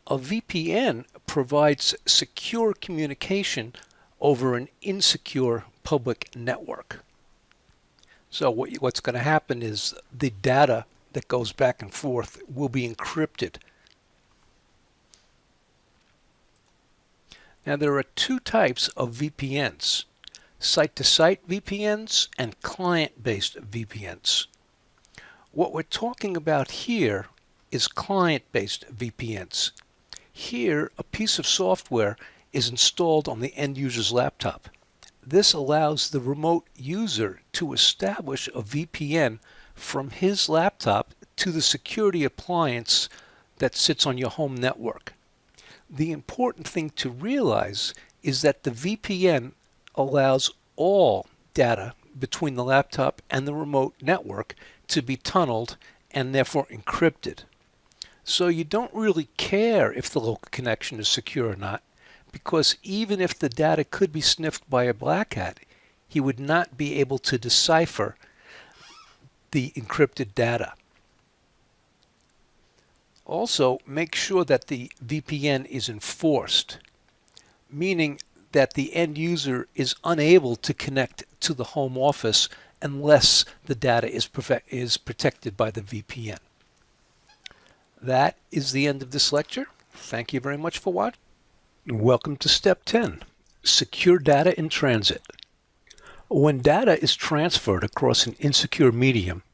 A VPN provides secure communication over an insecure public network. So what's going to happen is the data that goes back and forth will be encrypted. Now there are two types of VPNs, site-to-site VPNs and client-based VPNs. What we're talking about here is client-based VPNs. Here, a piece of software is installed on the end user's laptop. This allows the remote user to establish a VPN from his laptop to the security appliance that sits on your home network. The important thing to realize is that the VPN allows all data between the laptop and the remote network to be tunneled and therefore encrypted. So you don't really care if the local connection is secure or not, because even if the data could be sniffed by a black hat, he would not be able to decipher the encrypted data. Also, make sure that the VPN is enforced, meaning that the end user is unable to connect to the home office unless the data is protected by the VPN. That is the end of this lecture. Thank you very much for watching. Welcome to Step 10, Secure Data in Transit. When data is transferred across an insecure medium,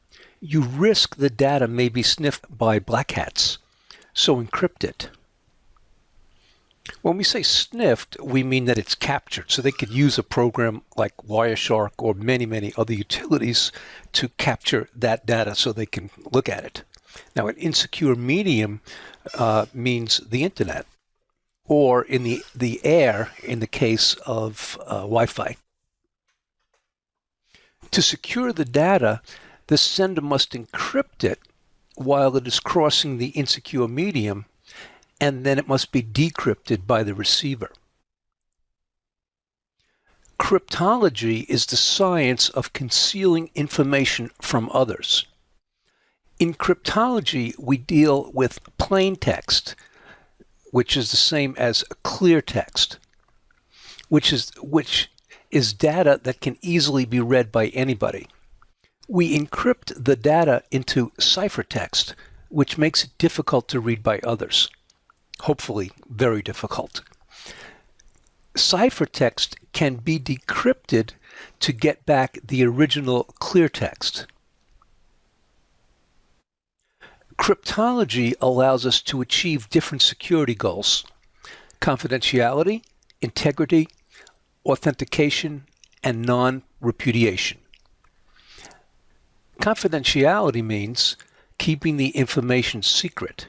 you risk the data may be sniffed by black hats, so encrypt it. When we say sniffed, we mean that it's captured, so they could use a program like Wireshark or many other utilities to capture that data so they can look at it. Now, an insecure medium means the internet, or in the air in the case of Wi-Fi. To secure the data, the sender must encrypt it while it is crossing the insecure medium, and then it must be decrypted by the receiver. Cryptology is the science of concealing information from others. In cryptology, we deal with plain text, which is the same as clear text, which is data that can easily be read by anybody. We encrypt the data into ciphertext, which makes it difficult to read by others. Hopefully, very difficult. Ciphertext can be decrypted to get back the original clear text. Cryptology allows us to achieve different security goals: confidentiality, integrity, authentication, and non-repudiation. Confidentiality means keeping the information secret.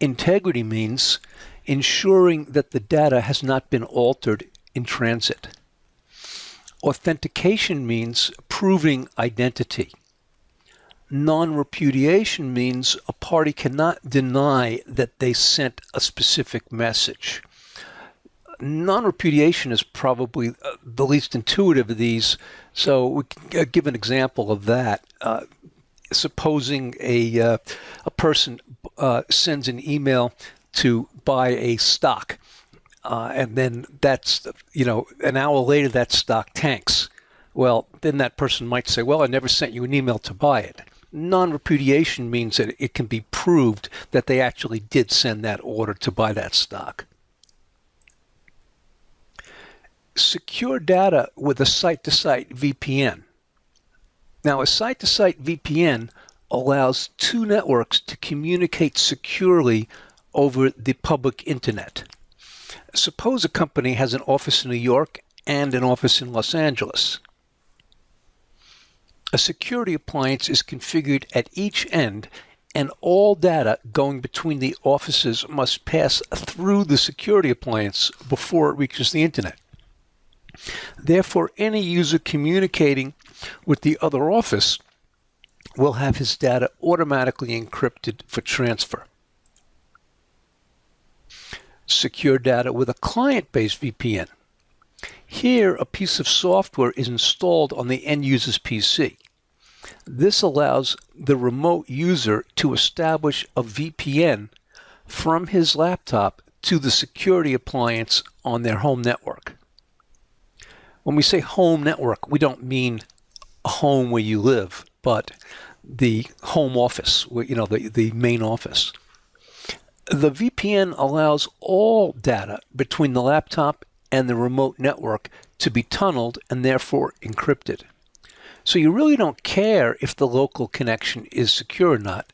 Integrity means ensuring that the data has not been altered in transit. Authentication means proving identity. Non-repudiation means a party cannot deny that they sent a specific message. Non-repudiation is probably the least intuitive of these, so we can give an example of that. Supposing a person sends an email to buy a stock, and then that's, an hour later that stock tanks. Well, then that person might say, well, I never sent you an email to buy it. Non-repudiation means that it can be proved that they actually did send that order to buy that stock. Secure data with a site-to-site VPN. Now, a site-to-site VPN allows two networks to communicate securely over the public internet. Suppose a company has an office in New York and an office in Los Angeles. A security appliance is configured at each end, and all data going between the offices must pass through the security appliance before it reaches the internet. Therefore, any user communicating with the other office will have his data automatically encrypted for transfer. Secure data with a client-based VPN. Here, a piece of software is installed on the end user's PC. This allows the remote user to establish a VPN from his laptop to the security appliance on their home network. When we say home network, we don't mean a home where you live, but the home office, the main office. The VPN allows all data between the laptop and the remote network to be tunneled and therefore encrypted. So you really don't care if the local connection is secure or not,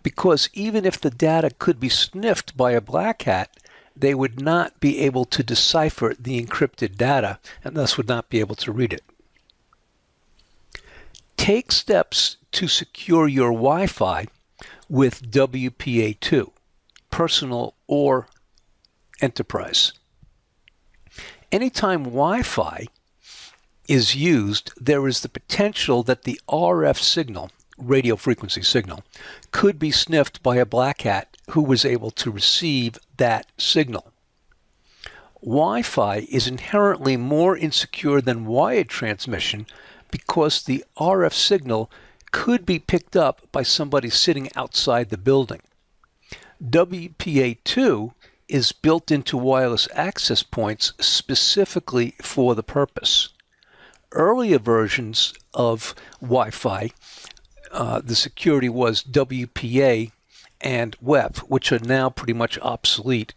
because even if the data could be sniffed by a black hat, they would not be able to decipher the encrypted data and thus would not be able to read it. Take steps to secure your Wi-Fi with WPA2, personal or enterprise. Anytime Wi-Fi is used, there is the potential that the RF signal, radio frequency signal, could be sniffed by a black hat who was able to receive that signal. Wi-Fi is inherently more insecure than wired transmission because the RF signal could be picked up by somebody sitting outside the building. WPA2 is built into wireless access points specifically for the purpose. Earlier versions of Wi-Fi, the security was WPA and WEP, which are now pretty much obsolete,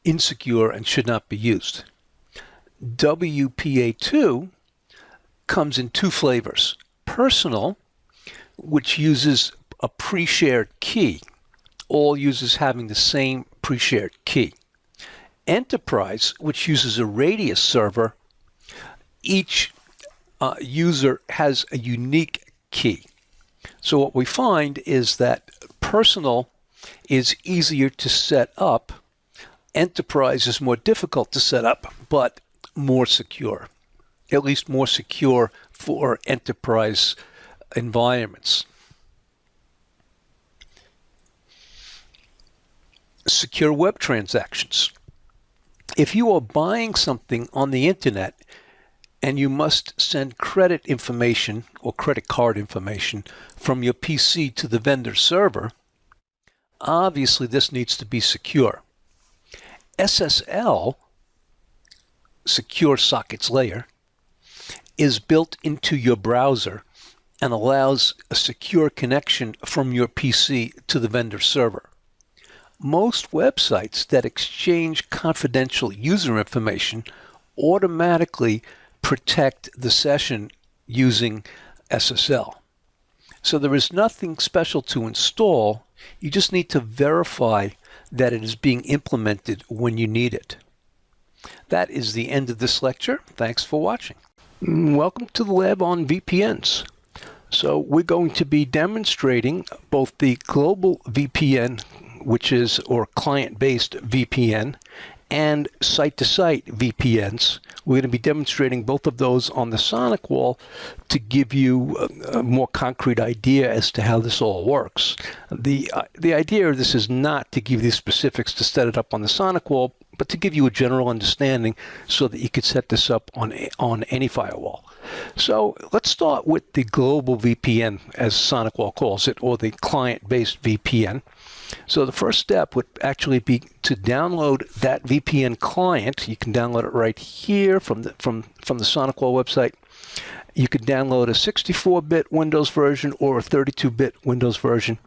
insecure, and should not be used. WPA2 comes in two flavors. Personal, which uses a pre-shared key, all users having the same pre-shared key. Enterprise, which uses a radius server, each user has a unique key. So what we find is that personal is easier to set up. Enterprise is more difficult to set up, but more secure, at least more secure for enterprise environments. Secure web transactions. If you are buying something on the internet and you must send credit information or credit card information from your PC to the vendor server, obviously this needs to be secure. SSL, Secure Sockets Layer, is built into your browser and allows a secure connection from your PC to the vendor server. Most websites that exchange confidential user information automatically protect the session using SSL. So there is nothing special to install. You just need to verify that it is being implemented when you need it. That is the end of this lecture. Thanks for watching. Welcome to the lab on VPNs. So we're going to be demonstrating both the global VPN, which is or client-based VPN, and site-to-site VPNs. We're going to be demonstrating both of those on the Sonic wall to give you a more concrete idea as to how this all works. The idea of this is not to give you specifics to set it up on the Sonic wall, but to give you a general understanding so that you could set this up on any firewall. So let's start with the global VPN, as SonicWall calls it, or the client-based VPN. So the first step would actually be to download that VPN client. You can download it right here from the SonicWall website. You could download a 64-bit Windows version or a 32-bit Windows version,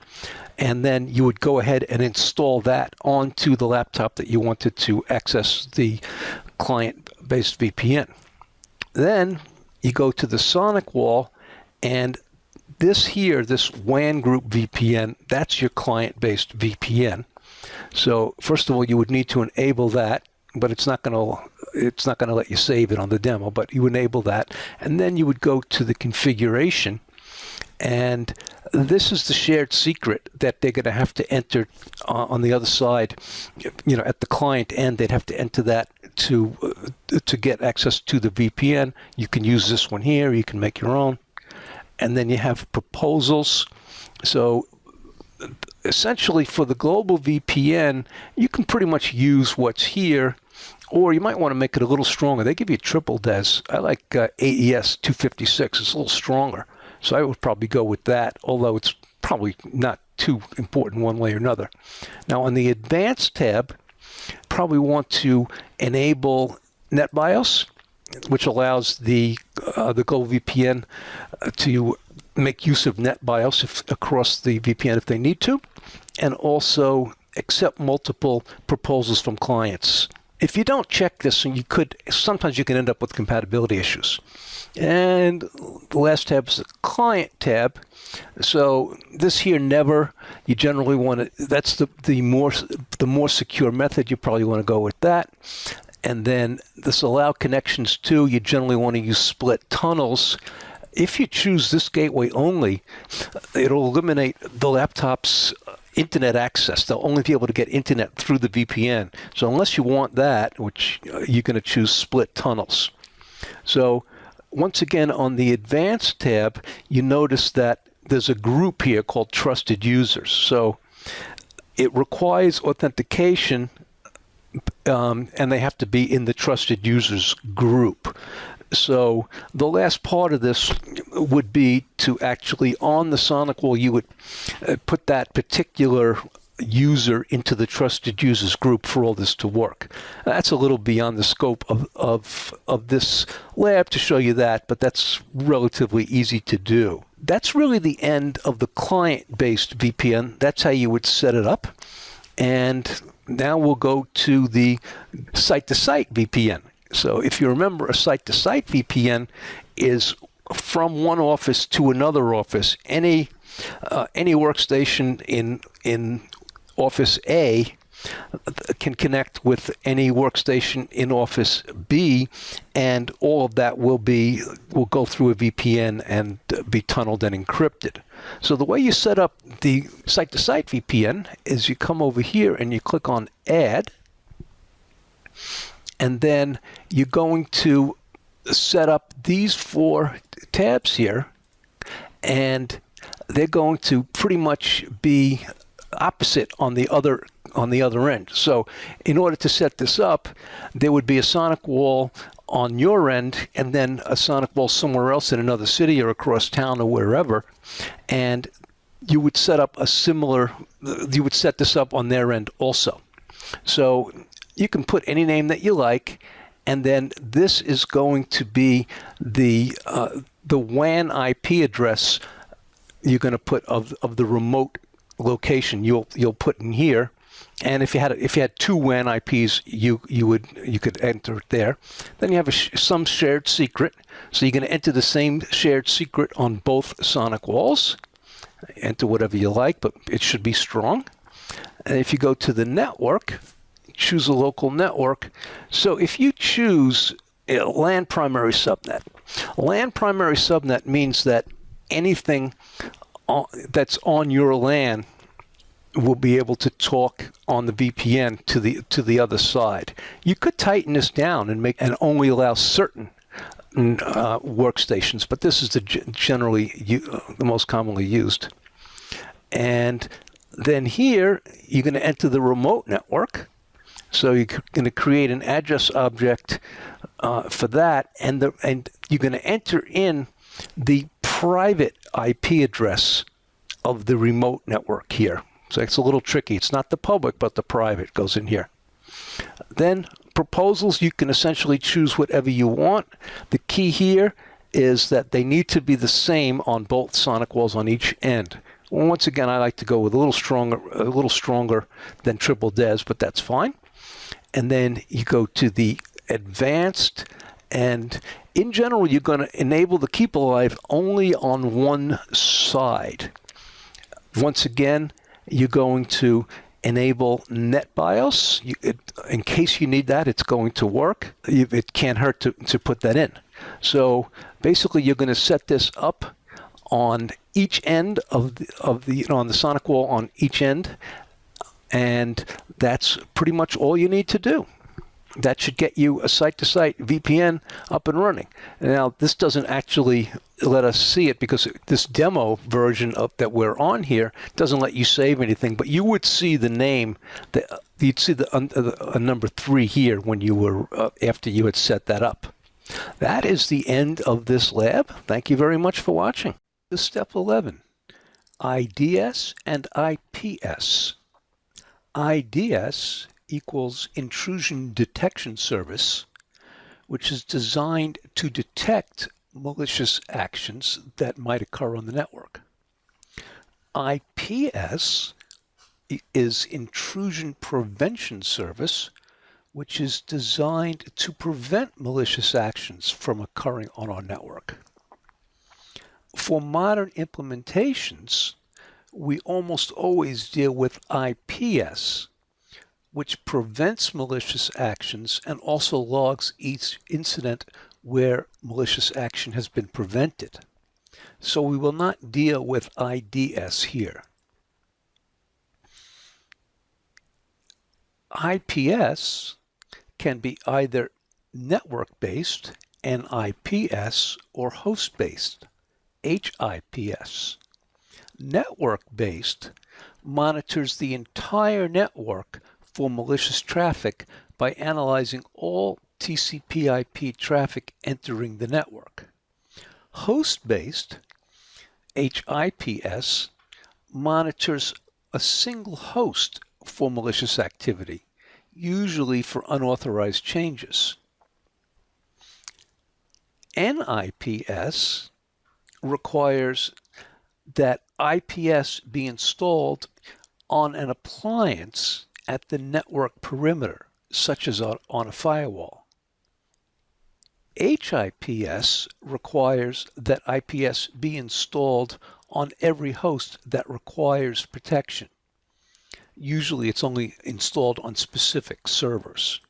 and then you would go ahead and install that onto the laptop that you wanted to access the client-based VPN. Then you go to the SonicWall, and this WAN group VPN, that's your client-based VPN. So first of all, you would need to enable that, but it's not going to let you save it on the demo, but you enable that, and then you would go to the configuration, and this is the shared secret that they're going to have to enter on the other side. At the client end, they'd have to enter that to get access to the VPN. You can use this one here. You can make your own. And then you have proposals. So essentially for the global VPN, you can pretty much use what's here, or you might want to make it a little stronger. They give you triple DES. I like AES 256. It's a little stronger. So I would probably go with that, although it's probably not too important one way or another. Now on the advanced tab, probably want to enable NetBIOS, which allows the global VPN to make use of NetBIOS across the VPN if they need to, and also accept multiple proposals from clients. If you don't check this, sometimes you can end up with compatibility issues. And the last tab is the client tab. So this here you generally want to, that's the more secure method. You probably want to go with that. And then this allow connections to, you generally want to use split tunnels. If you choose this gateway only, it'll eliminate the laptop's internet access. They'll only be able to get internet through the VPN. So unless you want that, which you're going to choose split tunnels. So once again, on the Advanced tab, you notice that there's a group here called Trusted Users. So it requires authentication, and they have to be in the Trusted Users group. So the last part of this would be to actually, on the SonicWall, you would put that particular user into the Trusted Users group for all this to work. That's a little beyond the scope of this lab to show you that, but that's relatively easy to do. That's really the end of the client-based VPN. That's how you would set it up. And now we'll go to the site-to-site VPN. So if you remember, a site-to-site VPN is from one office to another office. Any workstation in Office A can connect with any workstation in Office B, and all of that will go through a VPN and be tunneled and encrypted. So the way you set up the site-to-site VPN is you come over here and you click on Add, and then you're going to set up these 4 tabs here, and they're going to pretty much be opposite on the other end. So in order to set this up, there would be a SonicWall on your end and then a SonicWall somewhere else in another city or across town or wherever, and you would set this up on their end also. So you can put any name that you like, and then this is going to be the WAN IP address you're going to put of the remote location you'll put in here. And if you had 2 WAN IPs, you could enter it there. Then you have some shared secret, so you're going to enter the same shared secret on both SonicWalls. Enter whatever you like, but it should be strong. And if you go to the network, choose a local network. So if you choose a LAN primary subnet, LAN primary subnet means that anything that's on your LAN will be able to talk on the VPN to the other side. You could tighten this down and only allow certain workstations, but this is generally the most commonly used. And then here you're going to enter the remote network. So you're going to create an address object for that, and you're going to enter in the private IP address of the remote network here. So it's a little tricky. It's not the public, but the private goes in here. Then proposals, you can essentially choose whatever you want. The key here is that they need to be the same on both SonicWalls on each end. Well, once again, I like to go with a little stronger than triple DES, but that's fine. And then you go to the advanced, and in general, you're going to enable the keep alive only on one side. Once again, you're going to enable NetBIOS. In case you need that, it's going to work. It can't hurt to put that in. So basically, you're going to set this up on each end of the on the SonicWall on each end, and that's pretty much all you need to do. That should get you a site-to-site VPN up and running. Now, this doesn't actually let us see it because this demo version that we're on here doesn't let you save anything, but you would see the name, you'd see the number 3 here when you were, after you had set that up. That is the end of this lab. Thank you very much for watching. This is step 11, IDS and IPS. IDS equals Intrusion Detection Service, which is designed to detect malicious actions that might occur on the network. IPS is Intrusion Prevention Service, which is designed to prevent malicious actions from occurring on our network. For modern implementations, we almost always deal with IPS, which prevents malicious actions and also logs each incident where malicious action has been prevented. So we will not deal with IDS here. IPS can be either network-based, NIPS, or host-based, HIPS. Network-based monitors the entire network for malicious traffic by analyzing all TCP/IP traffic entering the network. Host-based, HIPS, monitors a single host for malicious activity, usually for unauthorized changes. NIPS requires that IPS be installed on an appliance at the network perimeter, such as on a firewall. HIPS requires that IPS be installed on every host that requires protection. Usually it's only installed on specific servers.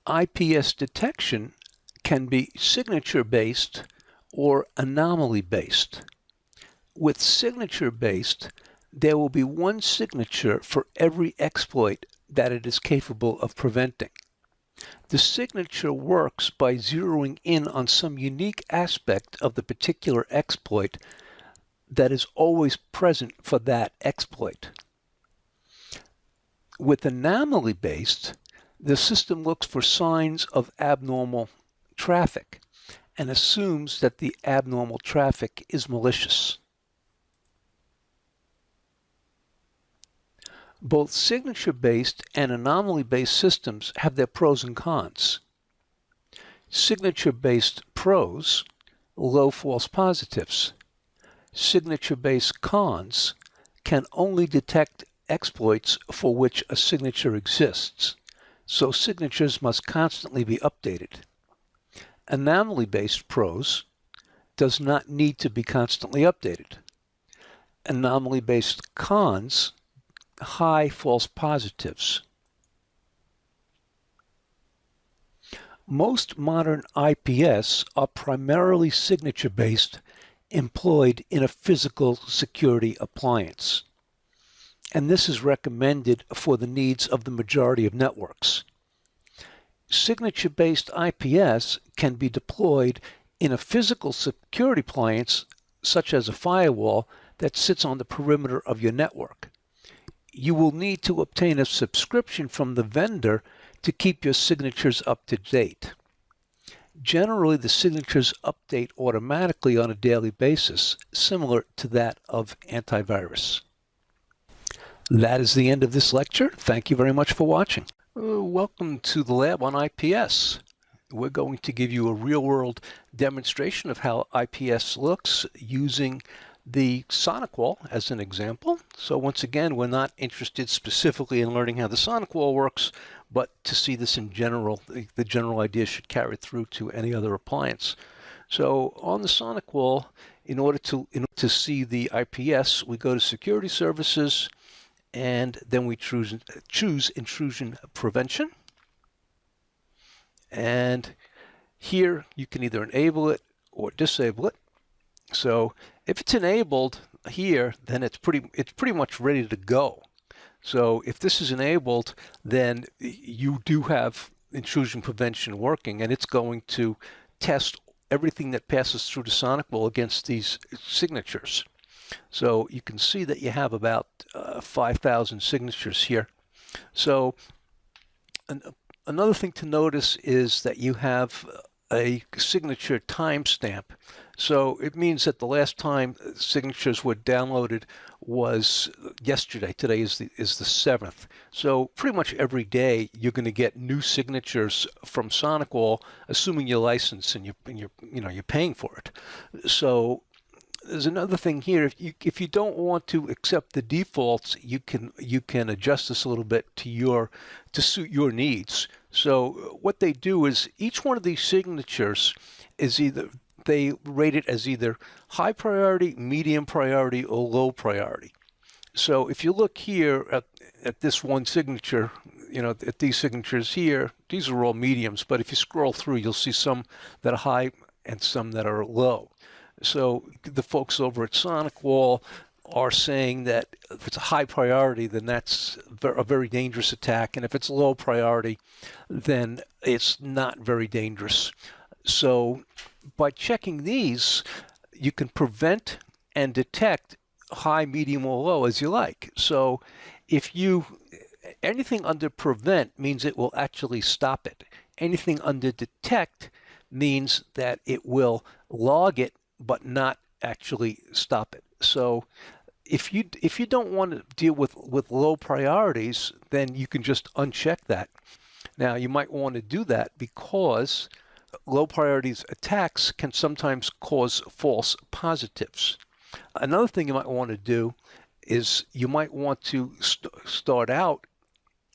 IPS detection can be signature-based or anomaly-based. With signature-based, there will be one signature for every exploit that it is capable of preventing. The signature works by zeroing in on some unique aspect of the particular exploit that is always present for that exploit. With anomaly-based, the system looks for signs of abnormal traffic and assumes that the abnormal traffic is malicious. Both signature-based and anomaly-based systems have their pros and cons. Signature-based pros, low false positives. Signature-based cons can only detect exploits for which a signature exists, so signatures must constantly be updated. Anomaly-based pros does not need to be constantly updated. Anomaly-based cons, high false positives. Most modern IPS are primarily signature-based, employed in a physical security appliance. And this is recommended for the needs of the majority of networks. Signature-based IPS can be deployed in a physical security appliance, such as a firewall, that sits on the perimeter of your network. You will need to obtain a subscription from the vendor to keep your signatures up to date. Generally, the signatures update automatically on a daily basis, similar to that of antivirus. That is the end of this lecture. Thank you very much for watching. Welcome to the lab on IPS. We're going to give you a real-world demonstration of how IPS looks using the SonicWall as an example. So once again, we're not interested specifically in learning how the SonicWall works, but to see this in general, the general idea should carry through to any other appliance. So on the SonicWall, in order to see the IPS, we go to Security Services, and then we choose Intrusion Prevention. And here you can either enable it or disable it. So if it's enabled here, then it's pretty much ready to go. So if this is enabled, then you do have intrusion prevention working, and it's going to test everything that passes through the SonicWall against these signatures. So you can see that you have about 5,000 signatures here. So another thing to notice is that you have a signature timestamp. So it means that the last time signatures were downloaded was yesterday. Today is the 7th. So pretty much every day you're going to get new signatures from SonicWall, assuming your license and you're paying for it. So there's another thing here. If you don't want to accept the defaults, you can adjust this a little bit to suit your needs. So what they do is each one of these signatures is they rate it as either high priority, medium priority, or low priority. So if you look here at this one signature, at these signatures here, these are all mediums, but if you scroll through, you'll see some that are high and some that are low. So the folks over at SonicWall are saying that if it's a high priority, then that's a very dangerous attack. And if it's low priority, then it's not very dangerous. So by checking these, you can prevent and detect high, medium, or low as you like. So if anything under prevent means it will actually stop it. Anything under detect means that it will log it but not actually stop it. So if you don't want to deal with low priorities, then you can just uncheck that. Now you might want to do that because low priorities attacks can sometimes cause false positives. Another thing you might want to do is you might want to start out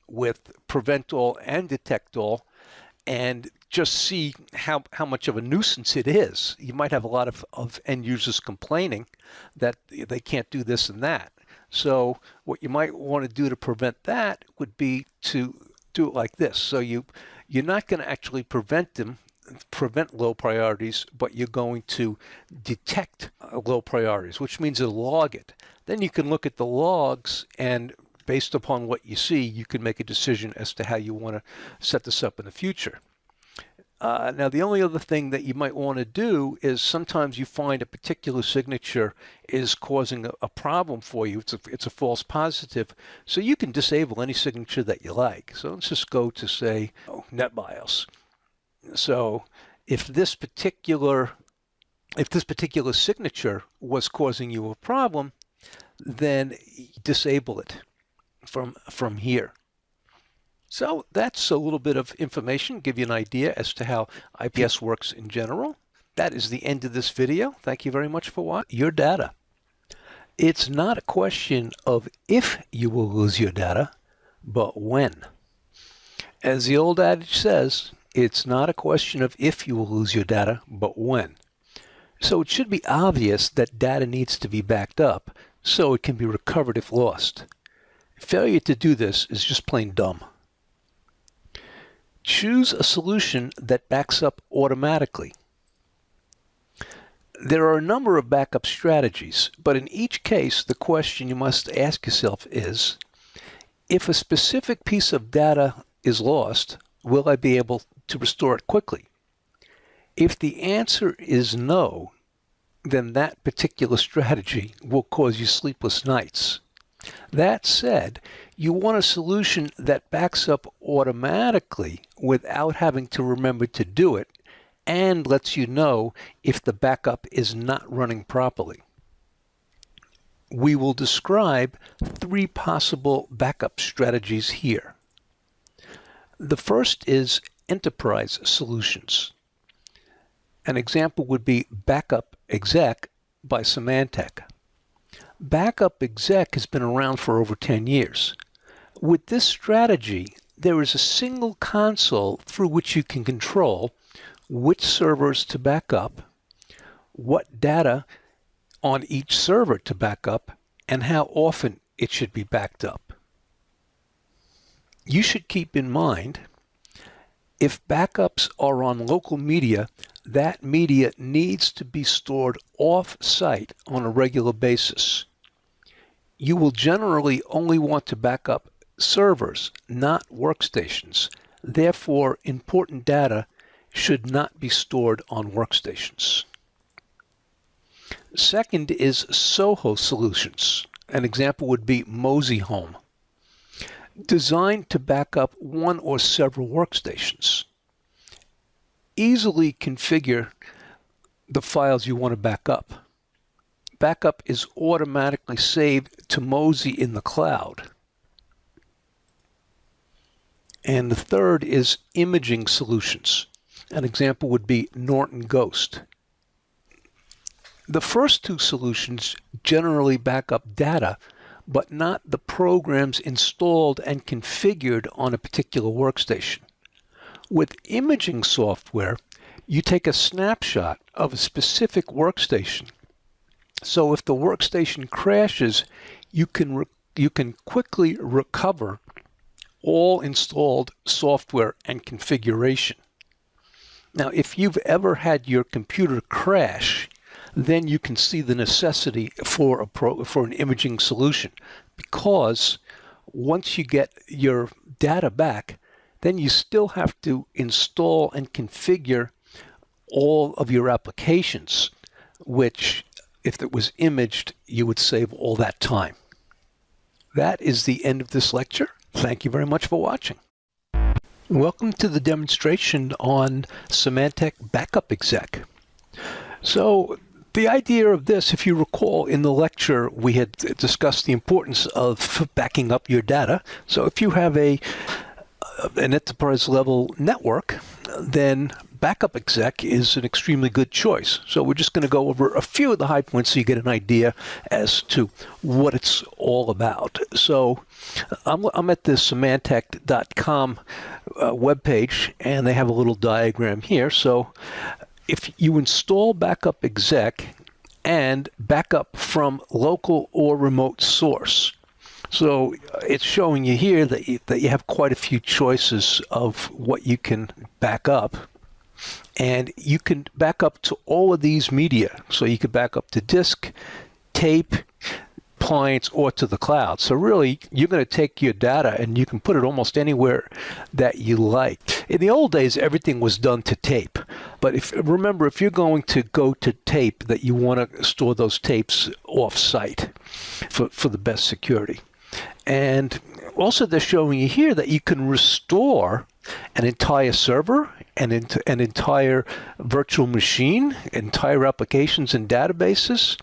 with prevent all and detect all and just see how much of a nuisance it is. You might have a lot of end users complaining that they can't do this and that. So what you might want to do to prevent that would be to do it like this. So you're not going to actually prevent low priorities, but you're going to detect low priorities, which means to log it. Then you can look at the logs, and based upon what you see, you can make a decision as to how you want to set this up in the future. Now, the only other thing that you might want to do is sometimes you find a particular signature is causing a problem for you. It's a false positive. So you can disable any signature that you like. So let's just go to, say, NetBIOS. So if this particular signature was causing you a problem, then disable it from here. So that's a little bit of information, give you an idea as to how IPS works in general. That is the end of this video. Thank you very much for watching. Your data. It's not a question of if you will lose your data, but when. As the old adage says, it's not a question of if you will lose your data, but when. So it should be obvious that data needs to be backed up so it can be recovered if lost. Failure to do this is just plain dumb. Choose a solution that backs up automatically. There are a number of backup strategies, but in each case, the question you must ask yourself is, if a specific piece of data is lost, will I be able to restore it quickly? If the answer is no, then that particular strategy will cause you sleepless nights. That said, you want a solution that backs up automatically without having to remember to do it and lets you know if the backup is not running properly. We will describe 3 possible backup strategies here. The first is enterprise solutions. An example would be Backup Exec by Symantec. Backup Exec has been around for over 10 years. With this strategy, there is a single console through which you can control which servers to back up, what data on each server to back up, and how often it should be backed up. You should keep in mind, if backups are on local media, that media needs to be stored off-site on a regular basis. You will generally only want to back up servers, not workstations. Therefore, important data should not be stored on workstations. Second is Soho solutions. An example would be Mosey Home, designed to back up one or several workstations. Easily configure the files you want to back up. Backup is automatically saved to Mosey in the cloud. And the third is imaging solutions. An example would be Norton Ghost. The first 2 solutions generally back up data, but not the programs installed and configured on a particular workstation. With imaging software, you take a snapshot of a specific workstation. So if the workstation crashes, you can quickly recover all installed software and configuration. Now, if you've ever had your computer crash, then you can see the necessity for an imaging solution, because once you get your data back, then you still have to install and configure all of your applications, which, if it was imaged, you would save all that time. That is the end of this lecture. Thank you very much for watching. Welcome to the demonstration on Symantec Backup Exec. So the idea of this, if you recall in the lecture, we had discussed the importance of backing up your data. So if you have an enterprise level network, then Backup Exec is an extremely good choice. So we're just going to go over a few of the high points so you get an idea as to what it's all about. So I'm at the Symantec.com webpage, and they have a little diagram here. So if you install Backup Exec and backup from local or remote source, so it's showing you here that you have quite a few choices of what you can back up. And you can back up to all of these media. So you could back up to disk, tape, appliance, or to the cloud. So really, you're going to take your data and you can put it almost anywhere that you like. In the old days, everything was done to tape. But remember, if you're going to go to tape, that you want to store those tapes off-site for the best security. And also they're showing you here that you can restore an entire server, an entire virtual machine, entire applications and databases.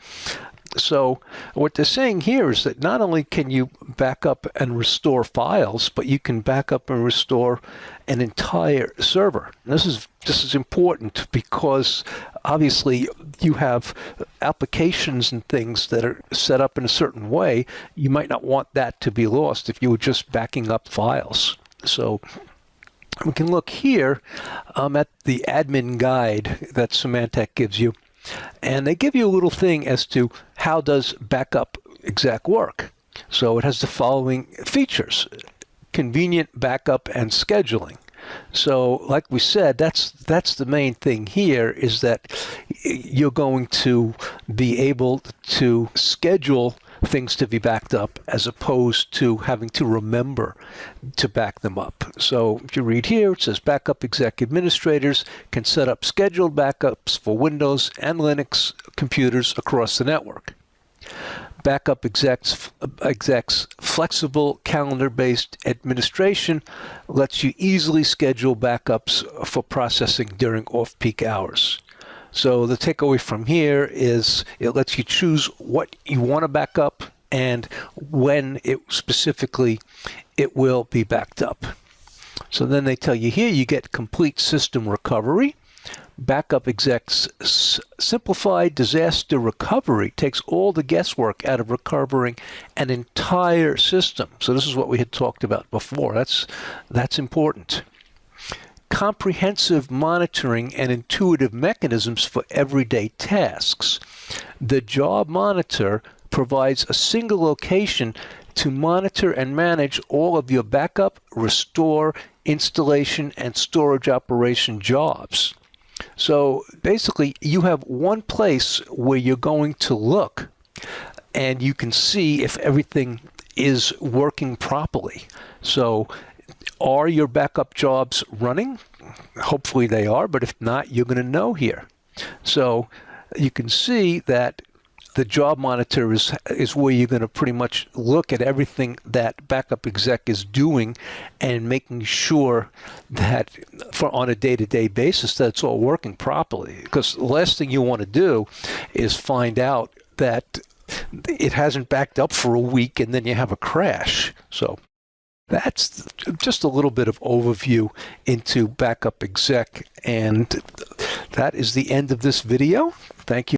So what they're saying here is that not only can you back up and restore files, but you can back up and restore an entire server. And this is important because obviously you have applications and things that are set up in a certain way. You might not want that to be lost if you were just backing up files. So we can look here at the admin guide that Symantec gives you. And they give you a little thing as to how does Backup Exec work. So it has the following features: convenient backup and scheduling. So like we said, that's the main thing here, is that you're going to be able to schedule things to be backed up as opposed to having to remember to back them up. So if you read here, it says Backup Exec administrators can set up scheduled backups for Windows and Linux computers across the network. Backup Exec's flexible calendar-based administration lets you easily schedule backups for processing during off-peak hours. So the takeaway from here is it lets you choose what you want to back up and when it will be backed up. So then they tell you here you get complete system recovery. Backup Exec's simplified disaster recovery takes all the guesswork out of recovering an entire system. So this is what we had talked about before. That's important. Comprehensive monitoring and intuitive mechanisms for everyday tasks. The Job Monitor provides a single location to monitor and manage all of your backup, restore, installation, and storage operation jobs. So basically, you have one place where you're going to look, and you can see if everything is working properly. So are your backup jobs running? Hopefully they are, but if not, you're going to know here. So you can see that the Job Monitor is where you're going to pretty much look at everything that Backup Exec is doing and making sure that on a day-to-day basis that it's all working properly. Because the last thing you want to do is find out that it hasn't backed up for a week and then you have a crash. So that's just a little bit of overview into Backup Exec, and that is the end of this video. Thank you.